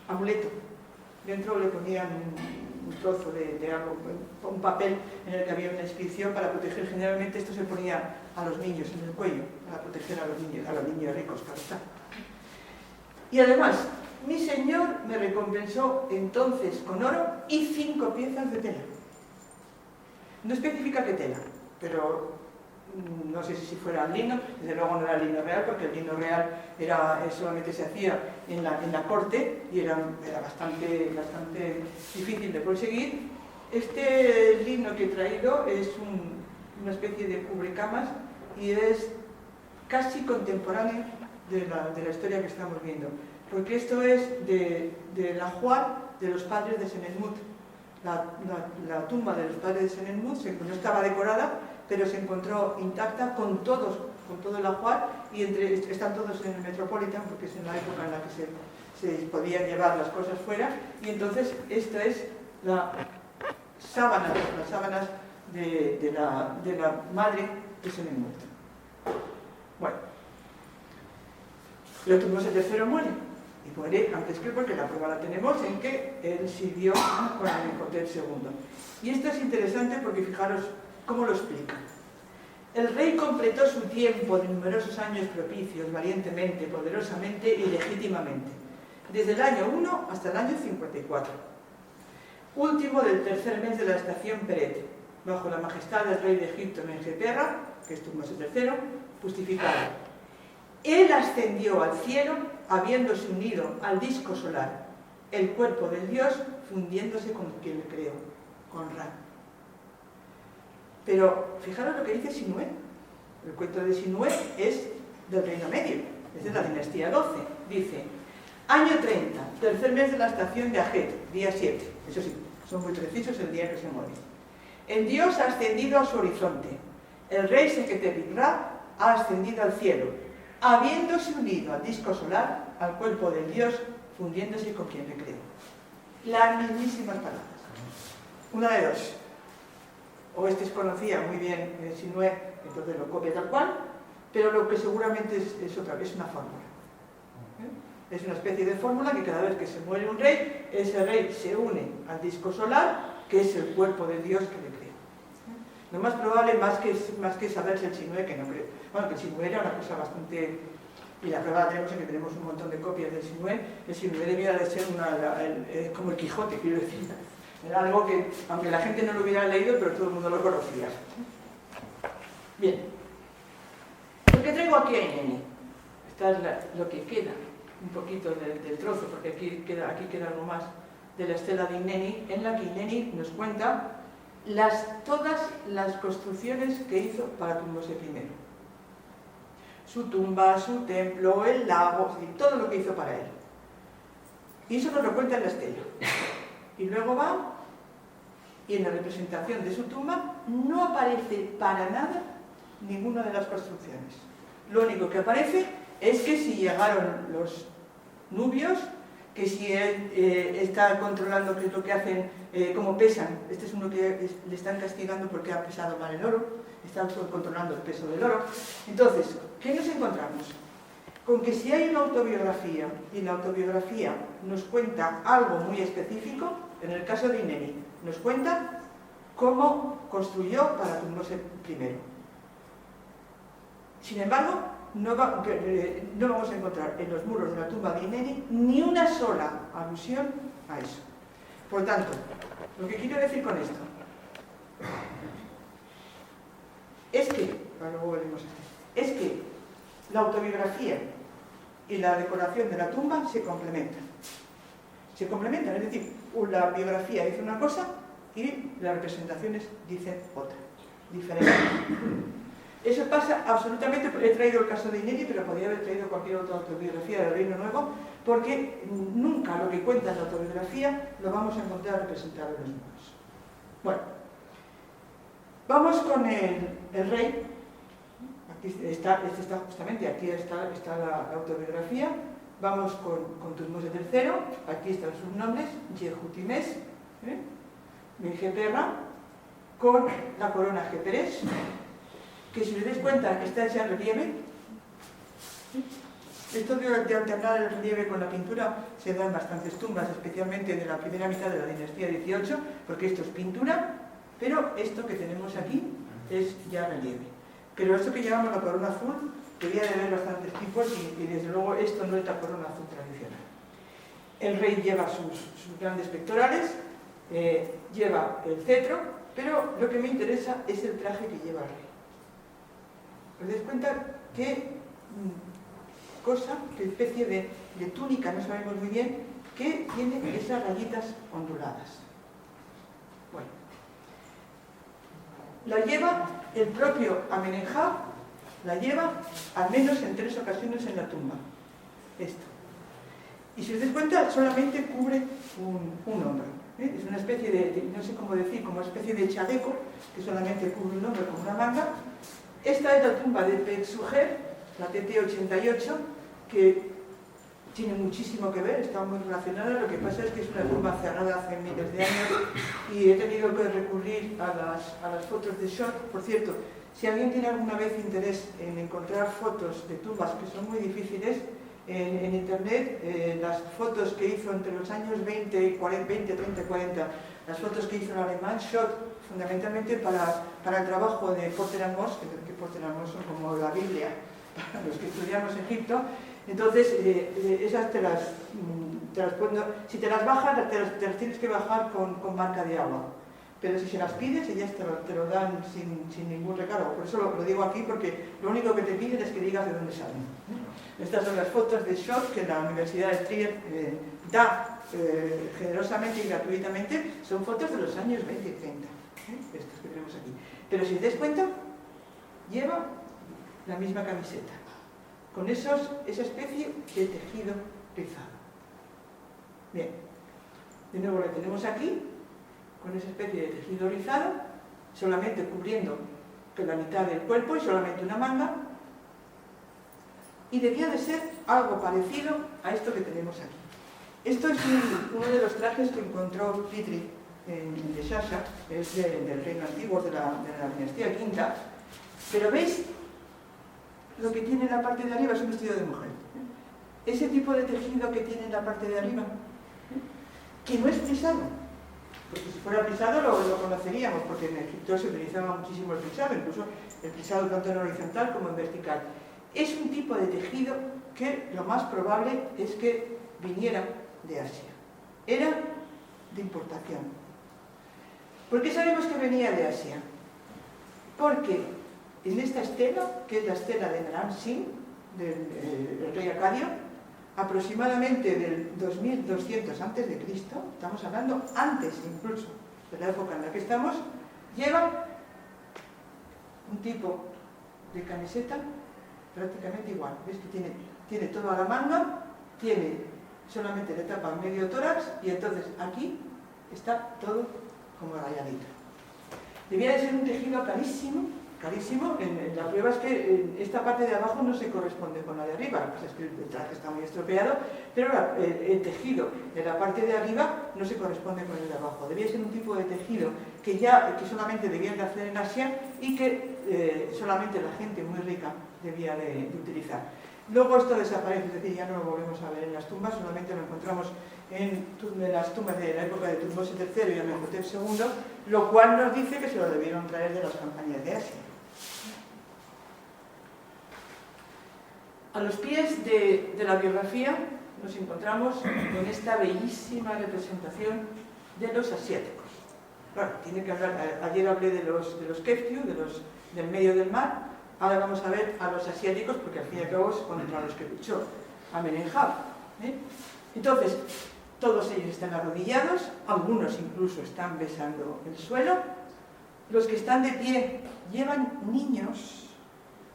amuleto. Dentro le ponían un trozo de algo, un papel en el que había una inscripción para proteger. Generalmente esto se ponía a los niños en el cuello, para proteger a los niños ricos, claro está. Y además, mi señor me recompensó entonces con oro y 5 piezas de tela. No especifica qué tela, pero no sé si fuera lino. Desde luego no era lino real, porque el lino real solamente se hacía en la corte y era bastante difícil de conseguir. Este lino que he traído es una especie de cubrecamas y es casi contemporáneo de la historia que estamos viendo, porque esto es del ajuar de los padres de Senenmut. La tumba de los padres de Senenmut no estaba decorada, pero se encontró intacta con todo el ajuar, y están todos en el Metropolitan, porque es en la época en la que se podían llevar las cosas fuera. Y entonces esta es las sábanas de la madre de Senenmut. Bueno, pero Tutmose III muere, y muere antes que él, porque la prueba la tenemos en que él sirvió con Amenhotep II. Y esto es interesante porque fijaros cómo lo explica. El rey completó su tiempo de numerosos años propicios, valientemente, poderosamente y legítimamente, desde el año 1 hasta el año 54. último del tercer mes de la estación Peret, bajo la majestad del rey de Egipto Menjeperra, que es Tutmosis III, justificado. Él ascendió al cielo, habiéndose unido al disco solar, el cuerpo del Dios fundiéndose con quien le creó, con Ra. Pero fijaros lo que dice Sinué. El cuento de Sinué es del Reino Medio, es de la dinastía 12. Dice: año 30, tercer mes de la estación de Ajet, día 7. Eso sí, son muy precisos el día que se muere. El Dios ha ascendido a su horizonte. El rey Sequeterib-Ra ha ascendido al cielo, habiéndose unido al disco solar, al cuerpo del Dios, fundiéndose con quien le creó. Las mismísimas palabras. Una de dos. O este conocía muy bien Sinué, entonces lo copia tal cual, pero lo que seguramente es otra vez una fórmula. Es una especie de fórmula que cada vez que se muere un rey, ese rey se une al disco solar, que es el cuerpo de Dios que le creó. Lo más probable, más que saberse el Sinué, que no creo. Bueno, que el Sinué era una cosa bastante... Y la prueba la tenemos en que tenemos un montón de copias del Sinué. El Sinué debía de ser como el Quijote, quiero decir. Era algo que, aunque la gente no lo hubiera leído, pero todo el mundo lo conocía. Bien. Lo que traigo aquí a Ineni. Esta es lo que queda, un poquito del trozo, porque aquí queda algo más de la estela de Ineni, en la que Ineni nos cuenta todas las construcciones que hizo para Tutmosis I. Su tumba, su templo, el lago, todo lo que hizo para él. Y eso nos lo cuenta en la estela. Y luego va, y en la representación de su tumba no aparece para nada ninguna de las construcciones. Lo único que aparece es que si llegaron los nubios, que si él está controlando qué es lo que hacen, cómo pesan. Este es uno que le están castigando porque ha pesado mal el oro, están controlando el peso del oro. Entonces, ¿qué nos encontramos? Con que si hay una autobiografía, y la autobiografía nos cuenta algo muy específico, en el caso de Ineni, nos cuenta cómo construyó para Tutmosis I. Sin embargo, no vamos a encontrar en los muros de la tumba de Ineni ni una sola alusión a eso. Por tanto, lo que quiero decir con esto es que, luego veremos es que la autobiografía y la decoración de la tumba se complementan. Se complementan, es decir, la biografía dice una cosa y las representaciones dicen otra, diferente. Eso pasa absolutamente, he traído el caso de Ineni, pero podría haber traído cualquier otra autobiografía del Reino Nuevo, porque nunca lo que cuenta en la autobiografía lo vamos a encontrar representado en los muros. Bueno, vamos con el rey. Aquí está justamente, aquí está la autobiografía. Vamos con Tutmosis III, aquí están sus nombres, Yehutimes, Menjeperra, con la corona Jeperes, que si os dais cuenta está hecha en relieve. Esto de alternar el relieve con la pintura se da en bastantes tumbas, especialmente de la primera mitad de la dinastía 18, porque esto es pintura, pero esto que tenemos aquí es ya relieve. Pero esto que llamamos la corona azul, debía de haber bastantes tipos y desde luego esto no es la corona azul tradicional. El rey lleva sus grandes pectorales, lleva el cetro, pero lo que me interesa es el traje que lleva el rey. ¿Os dais cuenta qué qué especie de túnica, no sabemos muy bien, que tiene esas rayitas onduladas? Bueno, la lleva el propio Amenemhat, la lleva al menos en 3 ocasiones en la tumba. Esto. Y si os dais cuenta, solamente cubre un hombro. Es una especie de, no sé cómo decir, como una especie de chaleco que solamente cubre un hombro con una manga. Esta es la tumba de Petsuher, la TT88, que tiene muchísimo que ver, está muy relacionada. Lo que pasa es que es una tumba cerrada hace miles de años y he tenido que recurrir a las fotos de Shot. Por cierto, si alguien tiene alguna vez interés en encontrar fotos de tumbas, que son muy difíciles, en internet, las fotos que hizo entre los años 20, 30 y 40, las fotos que hizo el alemán Schott, fundamentalmente para el trabajo de Porter and Moss, que Porter and Moss son como la Biblia para los que estudiamos Egipto. Entonces, esas te las si te las bajas, te las tienes que bajar con marca de agua. Pero si se las pides, ellas te lo dan sin ningún recargo. Por eso lo digo aquí, porque lo único que te piden es que digas de dónde salen. Estas son las fotos de shock que la Universidad de Trier da generosamente y gratuitamente. Son fotos de los años 20 y 30, estas que tenemos aquí. Pero si te das cuenta, lleva la misma camiseta, con esa especie de tejido rizado. Bien, de nuevo lo tenemos aquí, con esa especie de tejido rizado, solamente cubriendo la mitad del cuerpo y solamente una manga, y debía de ser algo parecido a esto que tenemos aquí. Esto es uno de los trajes que encontró Petrie de Shasha, es del reino antiguo, de la dinastía quinta, pero ¿veis? Lo que tiene en la parte de arriba es un vestido de mujer. Ese tipo de tejido que tiene en la parte de arriba, que no es plisado, porque si fuera plisado lo conoceríamos, porque en Egipto se utilizaba muchísimo el plisado, incluso el plisado tanto en horizontal como en vertical. Es un tipo de tejido que lo más probable es que viniera de Asia. Era de importación. ¿Por qué sabemos que venía de Asia? Porque en esta estela, que es la estela de Naram-Sin, del rey acadio, aproximadamente del 2200 a.C., estamos hablando antes incluso de la época en la que estamos, lleva un tipo de camiseta prácticamente igual. ¿Ves que tiene toda la manga, tiene solamente le tapa medio tórax y entonces aquí está todo como rayadito. Debía de ser un tejido carísimo. La prueba es que esta parte de abajo no se corresponde con la de arriba, pues es que el traje está muy estropeado, pero el tejido de la parte de arriba no se corresponde con el de abajo. Debía ser un tipo de tejido que solamente debían de hacer en Asia y que solamente la gente muy rica debía de utilizar. Luego esto desaparece, es decir, ya no lo volvemos a ver en las tumbas, solamente lo encontramos en las tumbas de la época de Tutmosis III y Amenhotep II, lo cual nos dice que se lo debieron traer de las campañas de Asia. A los pies de la biografía nos encontramos con esta bellísima representación de los asiáticos. Claro, tiene que hablar, ayer hablé de los Keftiu, del medio del mar, ahora vamos a ver a los asiáticos, porque al fin y al cabo es contra los que luchó Amenhotep. Entonces, todos ellos están arrodillados, algunos incluso están besando el suelo. Los que están de pie llevan niños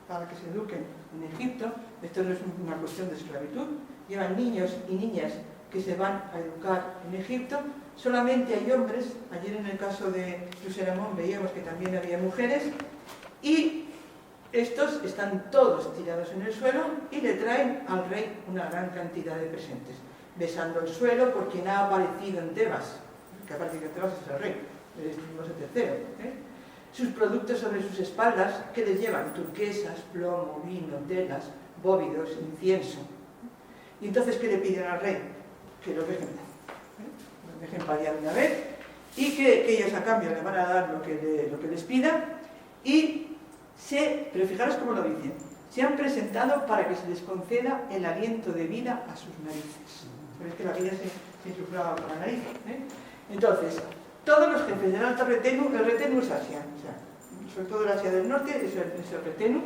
para que se eduquen en Egipto. Esto no es una cuestión de esclavitud. Llevan niños y niñas que se van a educar en Egipto. Solamente hay hombres. Ayer en el caso de Tuseramón veíamos que también había mujeres. Y estos están todos tirados en el suelo y le traen al rey una gran cantidad de presentes, besando el suelo por quien ha aparecido en Tebas, que ha aparecido en Tebas es el rey, es Tutmosis III. Sus productos sobre sus espaldas, que les llevan turquesas, plomo, vino, telas, bóvidos, incienso. Y entonces, ¿qué le piden al rey? Que los dejen paliar una vez y que ellos a cambio le van a dar lo que les pida pero fijaros cómo lo dicen, se han presentado para que se les conceda el aliento de vida a sus narices. Sabéis que la vida se insuflaba por la nariz. Entonces, todos los jefes del Alto Retenu, el Retenu es Asia, o sea, sobre todo el Asia del Norte es el Retenu,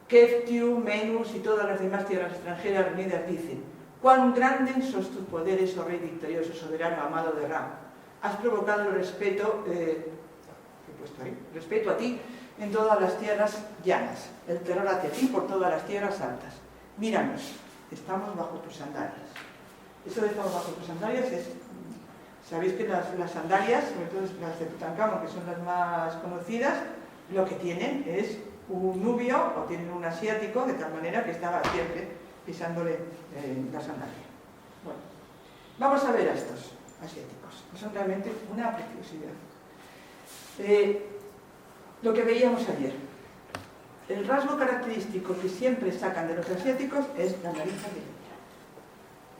Keftiu, Menus y todas las demás tierras extranjeras reunidas dicen: cuán grandes son tus poderes, oh rey victorioso, soberano, amado de Ra. Has provocado el respeto, respeto a ti en todas las tierras llanas, el terror hacia ti por todas las tierras altas. Míranos, estamos bajo tus sandalias. Eso de estamos bajo tus sandalias es... Sabéis que las sandalias, sobre todo las de Tutankamón, que son las más conocidas, lo que tienen es un nubio o tienen un asiático, de tal manera que estaba siempre pisándole la sandalia. Bueno, vamos a ver a estos asiáticos, que son realmente una preciosidad. Lo que veíamos ayer, el rasgo característico que siempre sacan de los asiáticos es la nariz aguileña.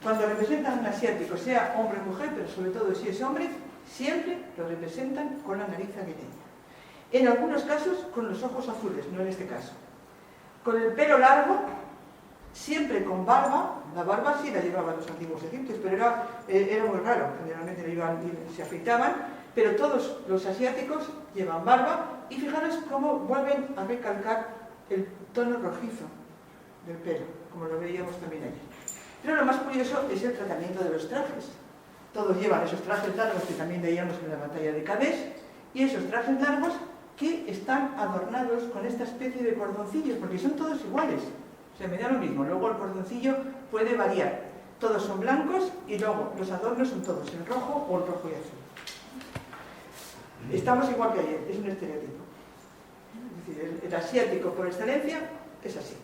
Cuando representan a un asiático, sea hombre o mujer, pero sobre todo si es hombre, siempre lo representan con la nariz aguileña. En algunos casos con los ojos azules, no en este caso. Con el pelo largo siempre con barba. La barba sí la llevaban los antiguos egipcios, pero era muy raro, generalmente se afeitaban, pero todos los asiáticos llevan barba, y fijaros cómo vuelven a recalcar el tono rojizo del pelo, como lo veíamos también ayer. Pero lo más curioso es el tratamiento de los trajes. Todos llevan esos trajes largos que también veíamos en la batalla de Kadesh, y esos trajes largos que están adornados con esta especie de cordoncillos, porque son todos iguales. O sea, me da lo mismo. Luego el cordoncillo puede variar. Todos son blancos y luego los adornos son todos en rojo o el rojo y azul. Estamos igual que ayer, es un estereotipo. Es decir, el asiático por excelencia es así.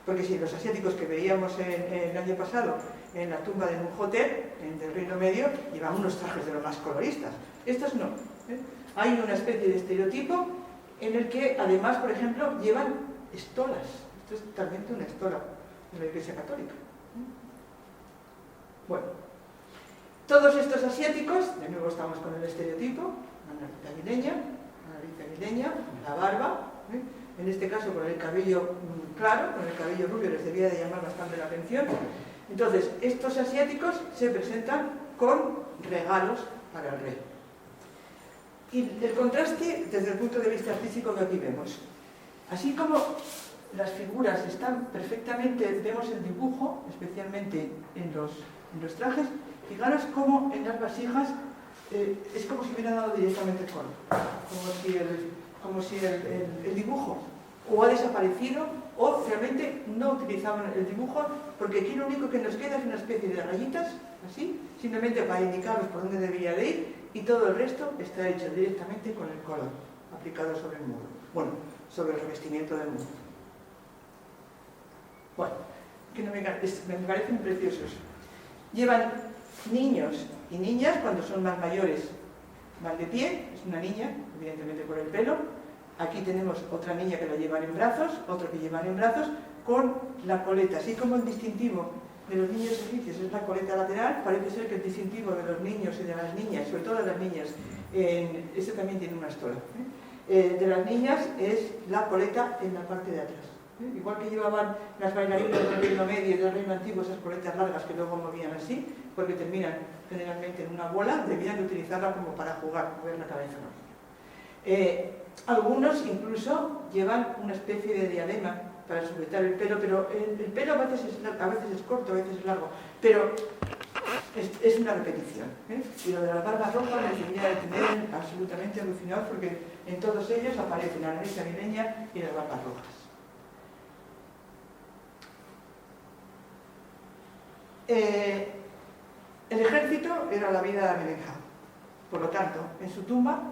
Porque si los asiáticos que veíamos el año pasado en la tumba de Nuhotep, del Reino Medio, llevan unos trajes de los más coloristas. Estos no. Hay una especie de estereotipo en el que además, por ejemplo, llevan estolas. Esto es totalmente una estola en la Iglesia Católica. Bueno, todos estos asiáticos, de nuevo estamos con el estereotipo, la nariz aguileña, la barba, en este caso con el cabello claro, con el cabello rubio les debía de llamar bastante la atención. Entonces, estos asiáticos se presentan con regalos para el rey. Y el contraste desde el punto de vista artístico que aquí vemos. Así como las figuras están perfectamente, vemos el dibujo, especialmente en los trajes, fijaros cómo en las vasijas es como si hubiera dado directamente el color, como si el dibujo o ha desaparecido o realmente no utilizaban el dibujo, porque aquí lo único que nos queda es una especie de rayitas, así, simplemente para indicaros por dónde debería de ir, y todo el resto está hecho directamente con el color aplicado sobre el muro, bueno, sobre el revestimiento del muro. Bueno, que no me parecen preciosos. Llevan niños y niñas, cuando son más mayores van de pie, es una niña, evidentemente por el pelo. Aquí tenemos otra niña que la llevan en brazos, otro que llevan en brazos, con la coleta. Así como el distintivo de los niños egipcios es la coleta lateral, parece ser que el distintivo de los niños y de las niñas, sobre todo de las niñas, este también tiene una estola, de las niñas es la coleta en la parte de atrás. Igual que llevaban las bailarinas del Reino Medio y del Reino Antiguo esas coletas largas que luego movían así, porque terminan generalmente en una bola, debían de utilizarla como para jugar, mover la cabeza. Algunos incluso llevan una especie de diadema para sujetar el pelo, pero el pelo a veces es corto, a veces es largo, pero es una repetición. Y lo de las barbas rojas les debería de tener absolutamente alucinados, porque en todos ellos aparece la nariz aguileña y las barbas rojas. El ejército era la vida de Amenemhat. Por lo tanto, en su tumba,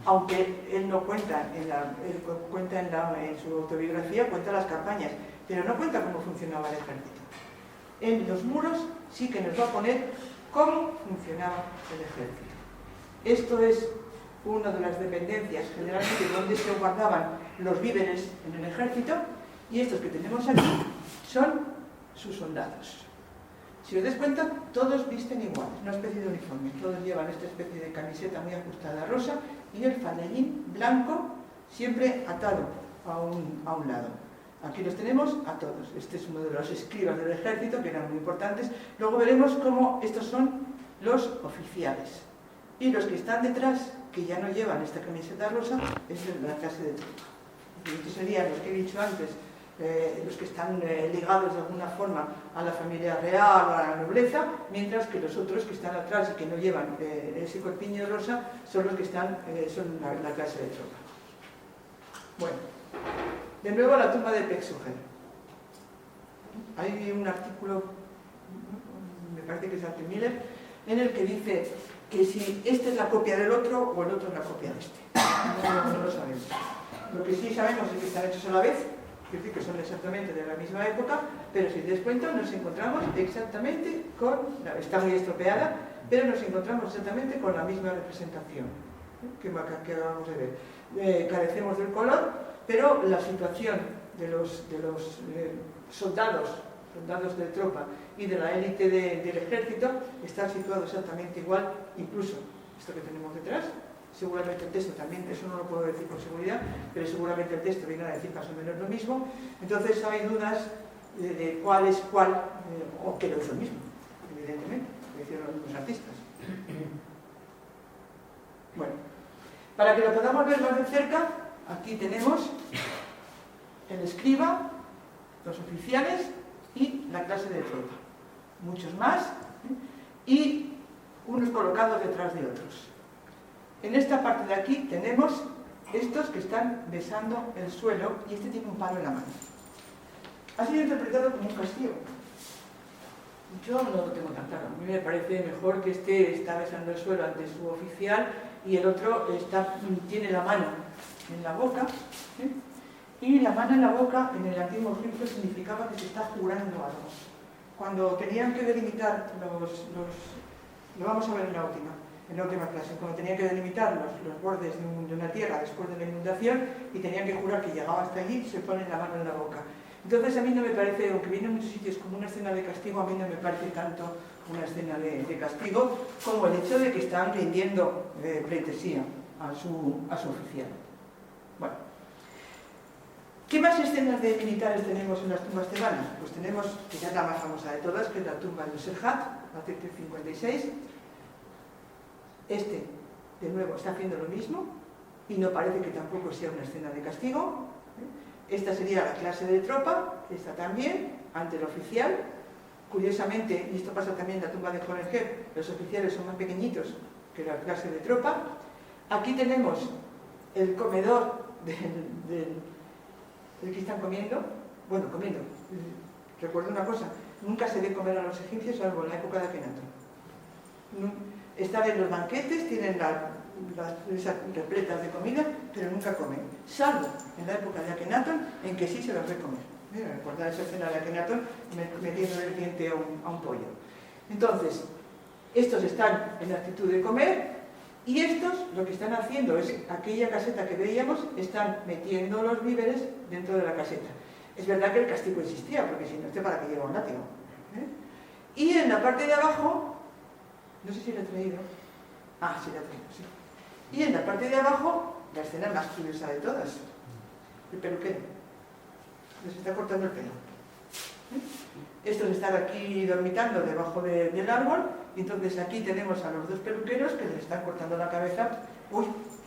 aunque él no cuenta, en su autobiografía, cuenta las campañas, pero no cuenta cómo funcionaba el ejército. En los muros sí que nos va a poner cómo funcionaba el ejército. Esto es una de las dependencias, generalmente donde se guardaban los víveres en el ejército, y estos que tenemos aquí son sus soldados. Si os das cuenta, todos visten igual, es una especie de uniforme. Todos llevan esta especie de camiseta muy ajustada rosa y el fanellín blanco siempre atado a un lado. Aquí los tenemos a todos. Este es uno de los escribas del ejército, que eran muy importantes. Luego veremos cómo estos son los oficiales. Y los que están detrás, que ya no llevan esta camiseta rosa, es la clase de tropa. Estos serían los que he dicho antes, los que están ligados de alguna forma a la familia real o a la nobleza, mientras que los otros que están atrás y que no llevan ese corpiño rosa son los que están, son la clase de tropa. Bueno, de nuevo la tumba de Pexuger. Hay un artículo, me parece que es Arthur Miller, en el que dice que si este es la copia del otro o el otro es la copia de este. No lo sabemos. Lo que sí sabemos es que están hechos a la vez, es decir, que son exactamente de la misma época, pero si te das cuenta nos encontramos exactamente con, está muy estropeada, pero nos encontramos exactamente con la misma representación que acabamos de ver. Carecemos del color, pero la situación de los soldados de tropa y de la élite del ejército está situado exactamente igual, incluso esto que tenemos detrás. Seguramente el texto también, eso no lo puedo decir con seguridad, pero seguramente el texto viene a decir más o menos lo mismo. Entonces hay dudas de cuál es cuál, o que lo hizo el mismo, evidentemente, lo hicieron los mismos artistas. Bueno, para que lo podamos ver más de cerca, aquí tenemos el escriba, los oficiales y la clase de tropa. Muchos más, y unos colocados detrás de otros. En esta parte de aquí tenemos estos que están besando el suelo y este tiene un palo en la mano. Ha sido interpretado como un castigo. Yo no lo tengo tan claro. A mí me parece mejor que este está besando el suelo ante su oficial y el otro tiene la mano en la boca. Y la mano en la boca en el antiguo egipcio significaba que se está jurando algo. Cuando tenían que delimitar lo vamos a ver en la última clase, cuando tenían que delimitar los bordes de una tierra después de la inundación y tenían que jurar que llegaba hasta allí, se ponen la mano en la boca. Entonces a mí no me parece, aunque viene en muchos sitios como una escena de castigo, a mí no me parece tanto una escena de castigo como el hecho de que están rindiendo pleitesía a su oficial. Bueno, ¿qué más escenas de militares tenemos en las tumbas tebanas? Pues tenemos, que ya es la más famosa de todas, que es la tumba de Serhat, la 56. Este, de nuevo, está haciendo lo mismo y no parece que tampoco sea una escena de castigo. Esta sería la clase de tropa, esta también, ante el oficial. Curiosamente, y esto pasa también en la tumba de Horemheb, los oficiales son más pequeñitos que la clase de tropa. Aquí tenemos el comedor del que están comiendo. Bueno, comiendo. Recuerdo una cosa, nunca se ve comer a los egipcios salvo en la época de Akenatón. Están en los banquetes, tienen esas repletas de comida, pero nunca comen, salvo en la época de Akenatón, en que sí se los ve comer. Recordad esa escena de Akenatón metiendo el diente a un pollo. Entonces, estos están en actitud de comer, y estos lo que están haciendo es, aquella caseta que veíamos, están metiendo los víveres dentro de la caseta. Es verdad que el castigo existía, porque si no, ¿para qué lleva un látigo? Y en la parte de abajo, no sé si lo he traído. Ah, sí lo he traído, sí. Y en la parte de abajo, la escena más curiosa de todas. El peluquero. Les está cortando el pelo. Estos están aquí dormitando debajo del árbol, y entonces aquí tenemos a los dos peluqueros que les están cortando la cabeza. ¡Uy!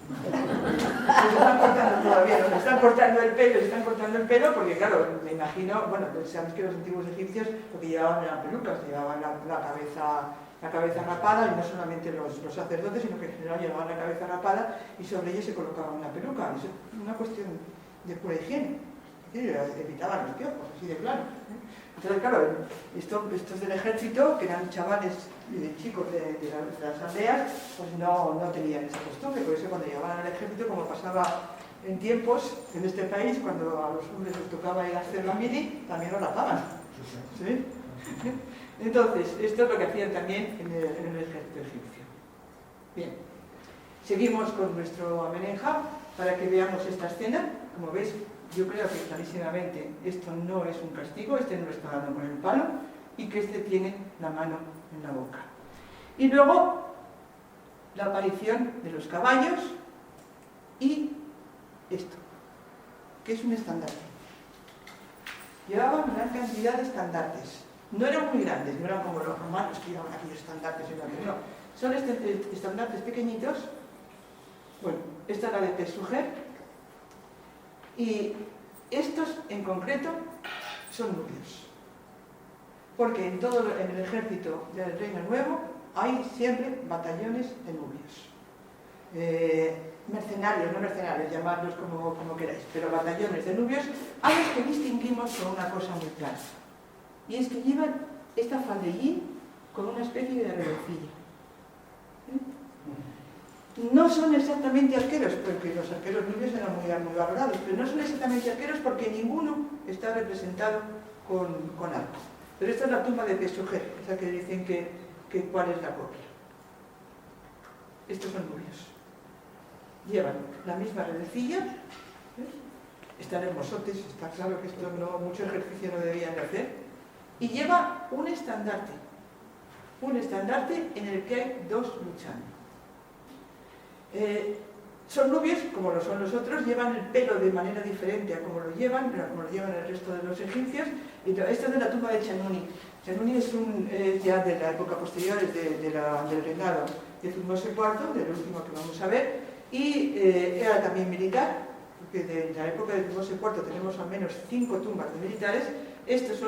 Les están cortando todavía, les están cortando el pelo, porque claro, me imagino, bueno, sabéis que los antiguos egipcios lo que llevaban eran pelucas, llevaban la cabeza rapada, y no solamente los sacerdotes, sino que en general llevaban la cabeza rapada y sobre ella se colocaba una peluca. Eso es una cuestión de pura higiene. Evitaban los piojos, así de claro. Entonces, claro, estos del ejército, que eran chavales y chicos de las aldeas, pues no tenían esa costumbre. Por eso cuando llegaban al ejército, como pasaba en tiempos en este país, cuando a los hombres les tocaba ir a hacer la mili, también lo rapaban. ¿Sí? Entonces, esto es lo que hacían también en el ejército egipcio. Bien, seguimos con nuestro Amenemhat para que veamos esta escena. Como veis, yo creo que clarísimamente esto no es un castigo, este no lo está dando con el palo, y que este tiene la mano en la boca. Y luego, la aparición de los caballos y esto, que es un estandarte. Llevaban gran cantidad de estandartes. No eran muy grandes, no eran como los romanos que llevaban aquellos estandartes enormes, no. Son estandartes pequeñitos. Bueno, esta es la de Pesujer. Y estos en concreto son nubios. Porque en el ejército del Reino Nuevo hay siempre batallones de nubios. Mercenarios, no mercenarios, llamadlos como queráis, pero batallones de nubios a los que distinguimos con una cosa muy clara. Y es que llevan esta faldellín con una especie de reloncillo. No son exactamente arqueros, porque los arqueros nubios eran muy valorados, pero no son exactamente arqueros porque ninguno está representado con arco. Pero esta es la tumba de Pesujer, esa que dicen que cuál es la copia. Estos son nubios. Llevan la misma redecilla, están hermosotes, está claro que esto mucho ejercicio no debían de hacer. Y lleva un estandarte en el que hay dos luchando. Son nubios, como lo son los otros, llevan el pelo de manera diferente a como lo llevan el resto de los egipcios. Y esto es de la tumba de Chanuni. Chanuni es ya de la época posterior, es del reinado de Tutmosis IV, del último que vamos a ver, y era también militar, porque de la época de Tutmosis IV tenemos al menos 5 tumbas de militares. Este es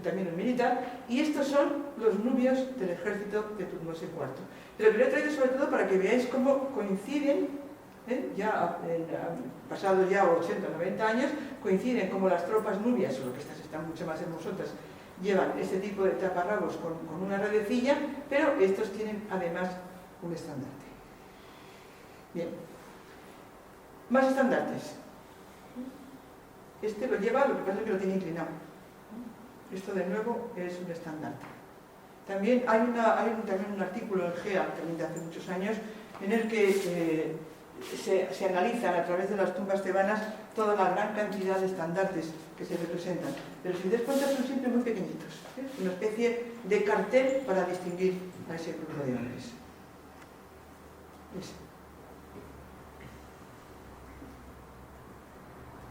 también un militar, y estos son los nubios del ejército de Tutmosis IV. Pero lo he traído sobre todo para que veáis cómo coinciden, ya pasados ya 80 o 90 años, coinciden como las tropas nubias, solo que estas están mucho más hermosotas, llevan este tipo de taparrabos con una redecilla, pero estos tienen además un estandarte. Bien, más estandartes. Este lo lleva, lo que pasa es que lo tiene inclinado. Esto de nuevo es un estandarte. También hay también un artículo en GEA, también de hace muchos años, en el que se analizan a través de las tumbas tebanas toda la gran cantidad de estandartes que se representan. Pero si des cuenta son siempre muy pequeñitos. Una especie de cartel para distinguir a ese grupo de hombres.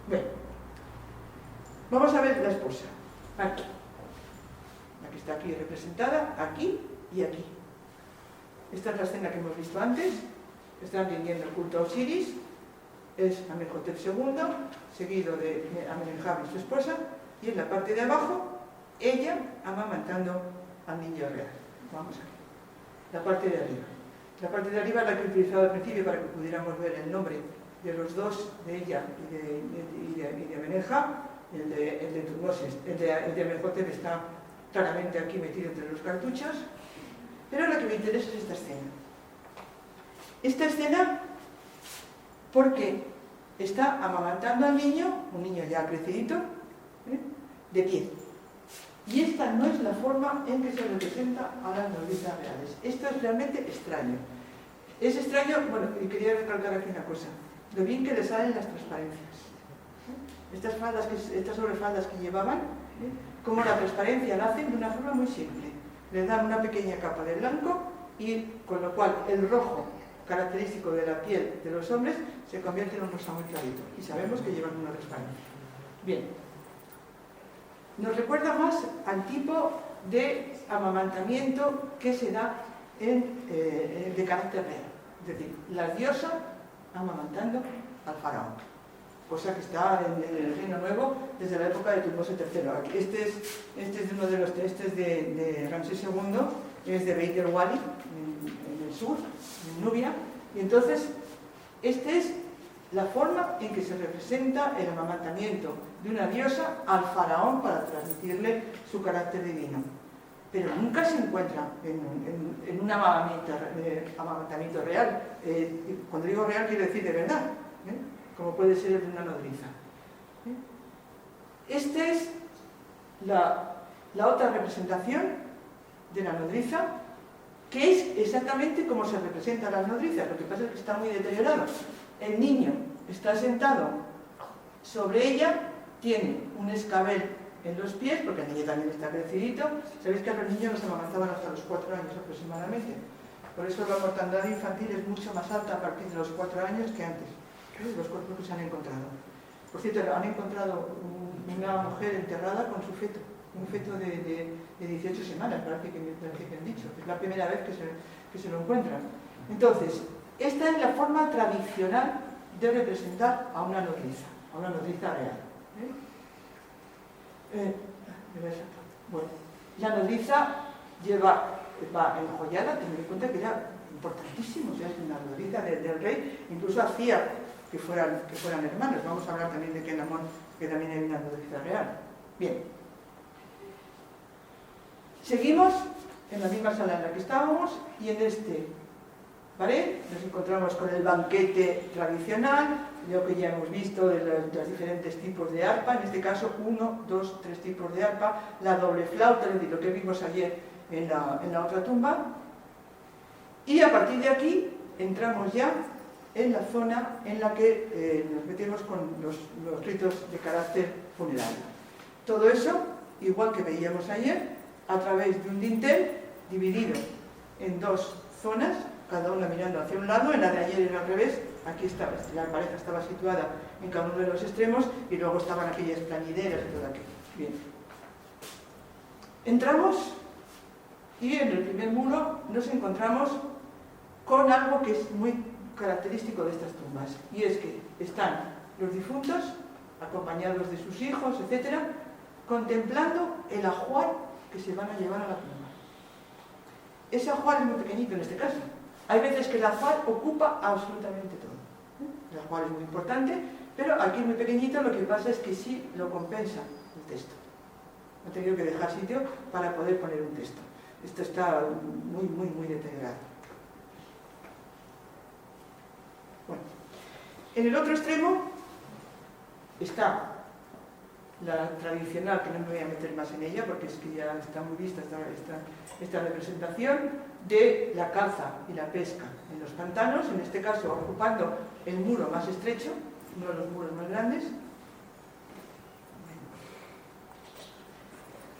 Bueno, vamos a ver la esposa. Aquí. La que está aquí representada, aquí y aquí. Esta es la escena que hemos visto antes. Están rindiendo el culto a Osiris. Es Amenhotep II, seguido de Amenemhat y su esposa. Y en la parte de abajo, ella amamantando al niño real. Vamos aquí. La parte de arriba. La parte de arriba es la que he utilizado al principio para que pudiéramos ver el nombre de los dos, de ella y de Amenemhat. El de Tutmosis, el de Amenhotep está claramente aquí metido entre los cartuchos. Pero lo que me interesa es esta escena. Esta escena porque está amamantando al niño, un niño ya crecidito, de pie. Y esta no es la forma en que se representa a las nodrizas reales. Esto es realmente extraño. Es extraño, bueno, y quería recalcar aquí una cosa, lo bien que le salen las transparencias. Estas sobrefaldas que llevaban, como la transparencia la hacen de una forma muy simple. Le dan una pequeña capa de blanco y con lo cual el rojo característico de la piel de los hombres se convierte en un rosa muy clarito. Y sabemos que llevan una transparencia. Bien. Nos recuerda más al tipo de amamantamiento que se da de carácter real. Es decir, la diosa amamantando al faraón. Cosa que está en el Reino Nuevo desde la época de Tutmosis III. Este es uno de los textos de Ramsés II, es de Beit el-Wali, en el sur, en Nubia. Y entonces, esta es la forma en que se representa el amamantamiento de una diosa al faraón para transmitirle su carácter divino. Pero nunca se encuentra en un amamantamiento real. Cuando digo real quiero decir de verdad, como puede ser el de una nodriza. Esta es la otra representación de la nodriza, que es exactamente como se representan las nodrizas. Lo que pasa es que está muy deteriorado. El niño está sentado sobre ella, tiene un escabel en los pies, porque el niño también está crecidito. Sabéis que a los niños los amamantaban hasta los 4 años aproximadamente. Por eso la mortandad infantil es mucho más alta a partir de los 4 años que antes. Los cuerpos que se han encontrado. Por cierto, han encontrado una mujer enterrada con su feto, un feto de 18 semanas, parece que han dicho. Es la primera vez que se lo encuentran. Entonces, esta es la forma tradicional de representar a una nodriza real. Bueno, la nodriza va enjollada, tened en cuenta que era importantísimo, o sea, es una nodriza del rey, incluso hacía que fueran hermanos. Vamos a hablar también de Kenamón, que también hay una nodriza real. Bien. Seguimos en la misma sala en la que estábamos y en este pared nos encontramos con el banquete tradicional, lo que ya hemos visto de los diferentes tipos de arpa, en este caso 1, 2, 3 tipos de arpa, la doble flauta, es decir, lo que vimos ayer en la otra tumba. Y a partir de aquí entramos ya en la zona en la que nos metemos con los ritos de carácter funerario. Todo eso, igual que veíamos ayer, a través de un dintel dividido en 2 zonas, cada una mirando hacia un lado. En la de ayer era al revés, aquí estaba, la pareja estaba situada en cada uno de los extremos y luego estaban aquellas plañideras y todo aquello. Bien. Entramos y en el primer muro nos encontramos con algo que es muy característico de estas tumbas, y es que están los difuntos acompañados de sus hijos, etcétera, contemplando el ajuar que se van a llevar a la tumba. Ese ajuar es muy pequeñito en este caso. Hay veces que el ajuar ocupa absolutamente todo. El ajuar es muy importante, pero aquí es muy pequeñito, lo que pasa es que sí lo compensa el texto. He tenido que dejar sitio para poder poner un texto. Esto está muy deteriorado. Bueno, en el otro extremo está la tradicional, que no me voy a meter más en ella porque es que ya está muy vista esta representación de la caza y la pesca en los pantanos, en este caso ocupando el muro más estrecho, uno de los muros más grandes.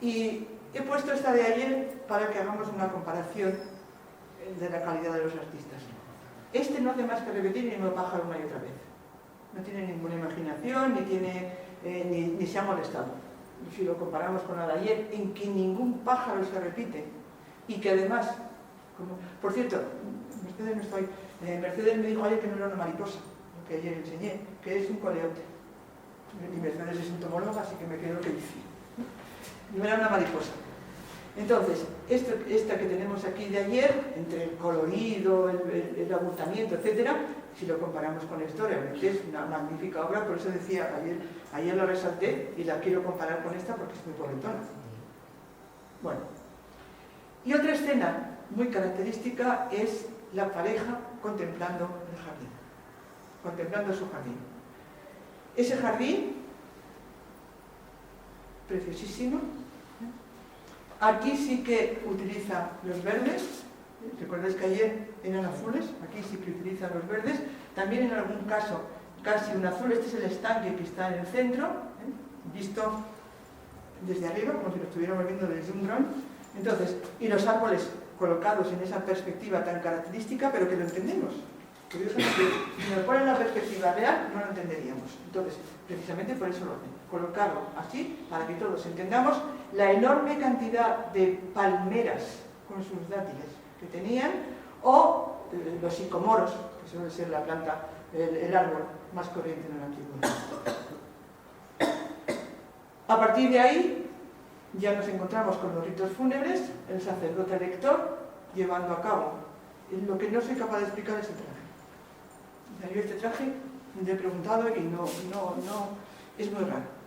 Y he puesto esta de ayer para que hagamos una comparación de la calidad de los artistas. Este no hace más que repetir el mismo pájaro una y otra vez. No tiene ninguna imaginación, ni se ha molestado. Si lo comparamos con la de ayer, en que ningún pájaro se repite, y que además, por cierto, Mercedes no estoy, Mercedes me dijo ayer que no era una mariposa, lo que ayer enseñé, que es un coleote. Y Mercedes es entomóloga, así que me quedo que dice. No era una mariposa. Entonces, esta que tenemos aquí de ayer, entre el colorido, el abultamiento, etcétera, si lo comparamos con esto, realmente es una magnífica obra. Por eso decía, ayer lo resalté y la quiero comparar con esta porque es muy pobretona. Bueno, y otra escena muy característica es la pareja contemplando el jardín, contemplando su jardín. Ese jardín, preciosísimo. Aquí sí que utiliza los verdes. Recordáis que ayer eran azules, aquí sí que utiliza los verdes. También en algún caso casi un azul. Este es el estanque que está en el centro, visto desde arriba, como si lo estuviéramos viendo desde un dron. Entonces, y los árboles colocados en esa perspectiva tan característica, pero que lo entendemos. Curiosamente, si nos ponen la perspectiva real, no lo entenderíamos. Entonces, precisamente por eso lo hacen. Colocarlo así, para que todos entendamos la enorme cantidad de palmeras con sus dátiles que tenían, o los sicomoros, que suele ser la planta, el árbol más corriente en la antigüedad. A partir de ahí, ya nos encontramos con los ritos fúnebres, el sacerdote elector llevando a cabo. Lo que no soy capaz de explicar es el traje. Yo este traje le he preguntado y no es muy raro.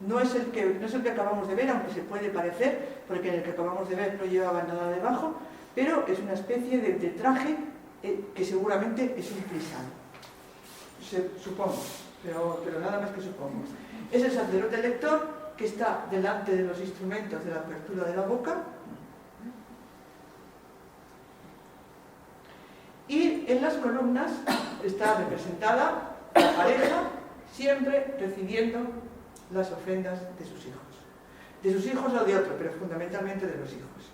No es el que acabamos de ver, aunque se puede parecer, porque en el que acabamos de ver no llevaba nada debajo, pero es una especie de traje que seguramente es un crisal. Supongo, pero nada más que supongo. Es el sacerdote elector que está delante de los instrumentos de la apertura de la boca, y en las columnas está representada la pareja siempre recibiendo las ofrendas de sus hijos. De sus hijos o de otro, pero fundamentalmente de los hijos.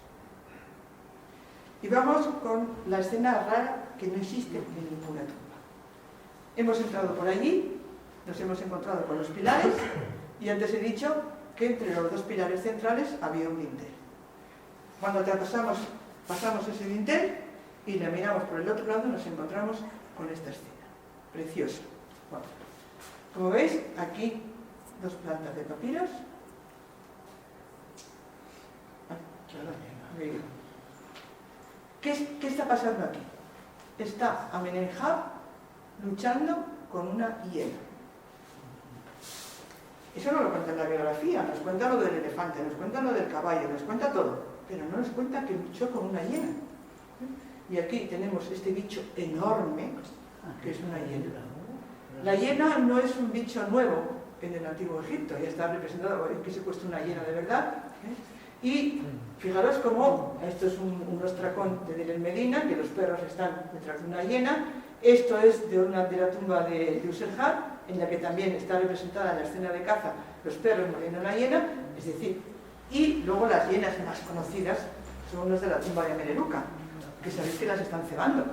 Y vamos con la escena rara que no existe en ninguna tumba. Hemos entrado por allí, nos hemos encontrado con los pilares, y antes he dicho que entre los dos pilares centrales había un dintel. Cuando pasamos ese dintel y la miramos por el otro lado, nos encontramos con esta escena. Preciosa. Bueno, como veis, aquí dos plantas de papiros. ¿Qué está pasando aquí? Está Amenemhat luchando con una hiena. Eso no lo cuenta en la biografía, nos cuenta lo del elefante, nos cuenta lo del caballo, nos cuenta todo, pero no nos cuenta que luchó con una hiena. Y aquí tenemos este bicho enorme, que es una hiena. La hiena no es un bicho nuevo en el Antiguo Egipto, ya está representado, aquí se ha puesto una hiena de verdad. Y fijaros cómo, esto es un ostracón de Deir el-Medina, que los perros están detrás de una hiena. Esto es de la tumba de Userhat, en la que también está representada la escena de caza, los perros mordiendo una hiena, es decir, y luego las hienas más conocidas son las de la tumba de Meneluca, que sabéis que las están cebando.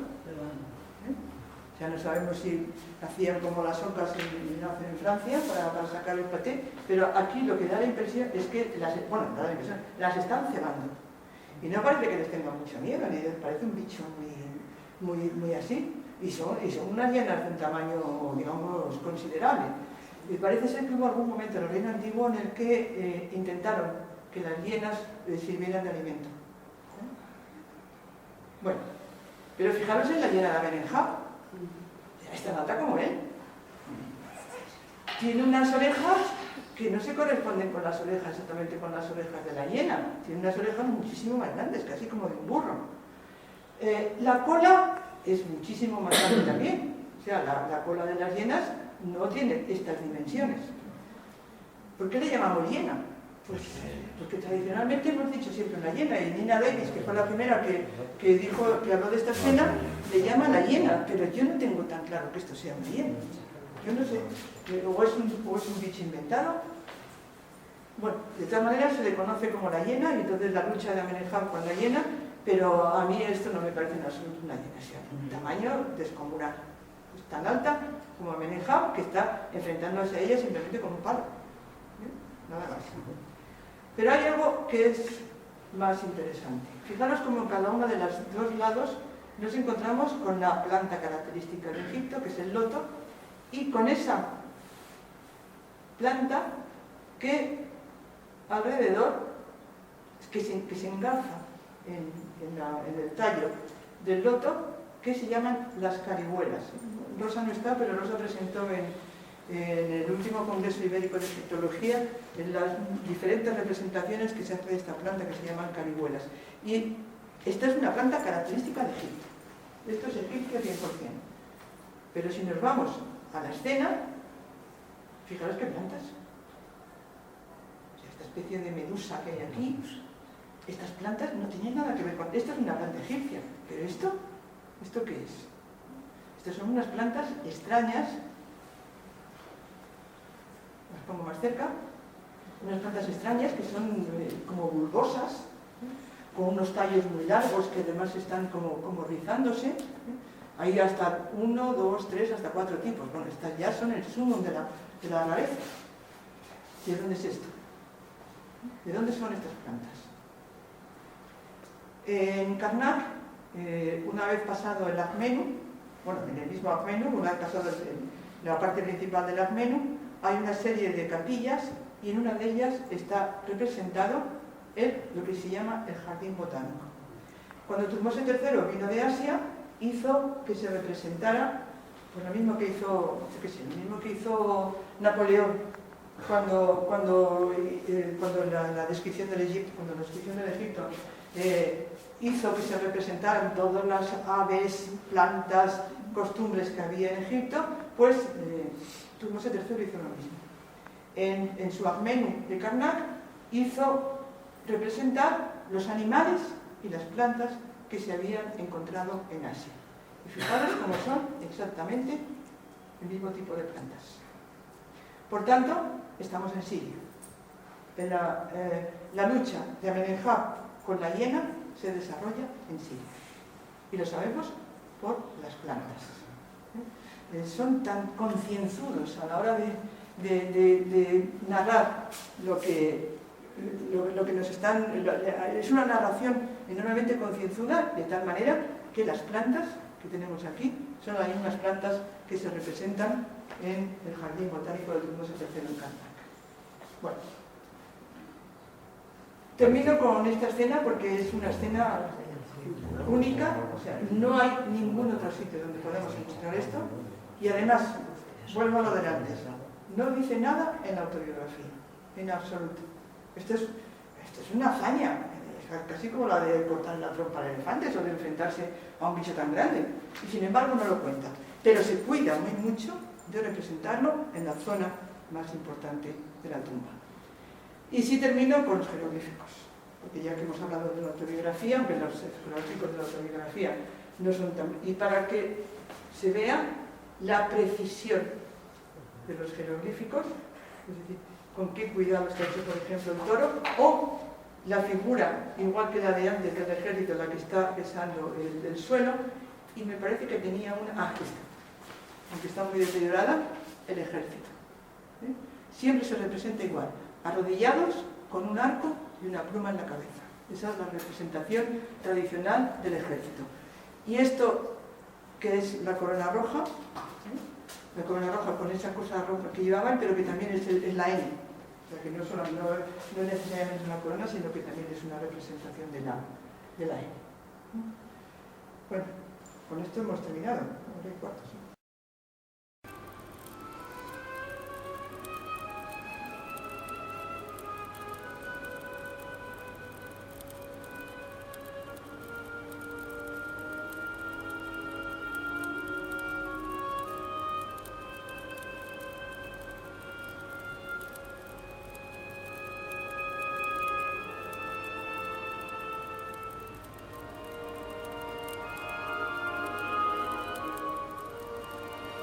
Ya no sabemos si hacían como las ocas en Francia para sacar el paté, pero aquí lo que da la impresión es que las están cebando. Y no parece que les tenga mucho miedo, ni les parece un bicho muy así. Y son unas hienas de un tamaño, digamos, considerable. Y parece ser que hubo algún momento en el reino antiguo en el que intentaron que las hienas sirvieran de alimento. Bueno, pero fijaros en la hiena de Amenemhat. Es tan alta como él. Tiene unas orejas que no se corresponden con las orejas, exactamente con las orejas de la hiena. Tiene unas orejas muchísimo más grandes, casi como de un burro. La cola es muchísimo más grande también. O sea, la cola de las hienas no tiene estas dimensiones. ¿Por qué le llamamos hiena? Pues porque tradicionalmente hemos dicho siempre una hiena, y Nina Davis, que fue la primera que habló de esta escena, le llama la hiena, pero yo no tengo tan claro que esto sea una hiena. Yo no sé, o es un bicho inventado. Bueno, de todas maneras se le conoce como la hiena, y entonces la lucha de Amenemhat con la hiena, pero a mí esto no me parece en absoluto una hiena, o sea, un tamaño descomunal. Es tan alta como Amenemhat, que está enfrentándose a ella simplemente con un palo. Nada más. Pero hay algo que es más interesante. Fijaros como en cada uno de los dos lados nos encontramos con la planta característica de Egipto, que es el loto, y con esa planta que alrededor, que se engarza en el tallo del loto, que se llaman las carihuelas. Rosa no está, pero Rosa presentó en el último Congreso Ibérico de Egiptología en las diferentes representaciones que se hace de esta planta, que se llaman carihuelas. Y esta es una planta característica de Egipto. Esto es egipcio 100%. Pero si nos vamos a la escena, fijaros qué plantas. O sea, esta especie de medusa que hay aquí, estas plantas no tienen nada que ver con... Esta es una planta egipcia, pero ¿esto qué es? Estas son unas plantas extrañas. Las pongo más cerca. Unas plantas extrañas que son como bulbosas, con unos tallos muy largos que además están como rizándose. Hay hasta 1, 2, 3, hasta 4 tipos. Bueno, estas ya son el sumum de la rareza. ¿De dónde es esto? ¿De dónde son estas plantas? En Karnak, una vez pasado el Akmenú, bueno, en el mismo Akmenú, una vez pasado en la parte principal del Akmenú, hay una serie de capillas y en una de ellas está representado lo que se llama el jardín botánico. Cuando Tutmosis III vino de Asia, hizo que se representara pues lo mismo que hizo, lo mismo que hizo Napoleón cuando la descripción del Egipto, cuando la descripción del Egipto hizo que se representaran todas las aves, plantas, costumbres que había en Egipto, pues Tutmosis III hizo lo mismo. En su Akmenú de Karnak hizo representar los animales y las plantas que se habían encontrado en Asia. Y fijaros cómo son exactamente el mismo tipo de plantas. Por tanto, estamos en Siria. La lucha de Amenemhat con la hiena se desarrolla en Siria. Y lo sabemos por las plantas. Son tan concienzudos a la hora de narrar lo que nos están... Es una narración enormemente concienzuda, de tal manera que las plantas que tenemos aquí son las mismas plantas que se representan en el Jardín Botánico del Tutmosis III en Karnak. Bueno, termino con esta escena porque es una escena única, o sea, no hay ningún otro sitio donde podemos encontrar esto, y además, vuelvo a lo de antes, no dice nada en la autobiografía, en absoluto. Esto es una hazaña, casi como la de cortar la trompa al elefante o de enfrentarse a un bicho tan grande, y sin embargo no lo cuenta, pero se cuida muy mucho de representarlo en la zona más importante de la tumba. Y sí termino con los jeroglíficos, porque ya que hemos hablado de la autobiografía, aunque los jeroglíficos de la autobiografía no son tan... y para que se vea la precisión de los jeroglíficos, es decir, con qué cuidado está hecho, por ejemplo, el toro, o la figura, igual que la de antes del ejército, la que está pesando el suelo, y me parece que tenía una... aquí está. aunque está muy deteriorada, el ejército. Siempre se representa igual, arrodillados, con un arco y una pluma en la cabeza. Esa es la representación tradicional del ejército. Y esto, que es la corona roja, la corona roja con esa cosa roja que llevaban, pero que también es la N. O sea, que no es necesariamente una corona, sino que también es una representación de la N. Bueno, con esto hemos terminado. Ahora hay cuartos.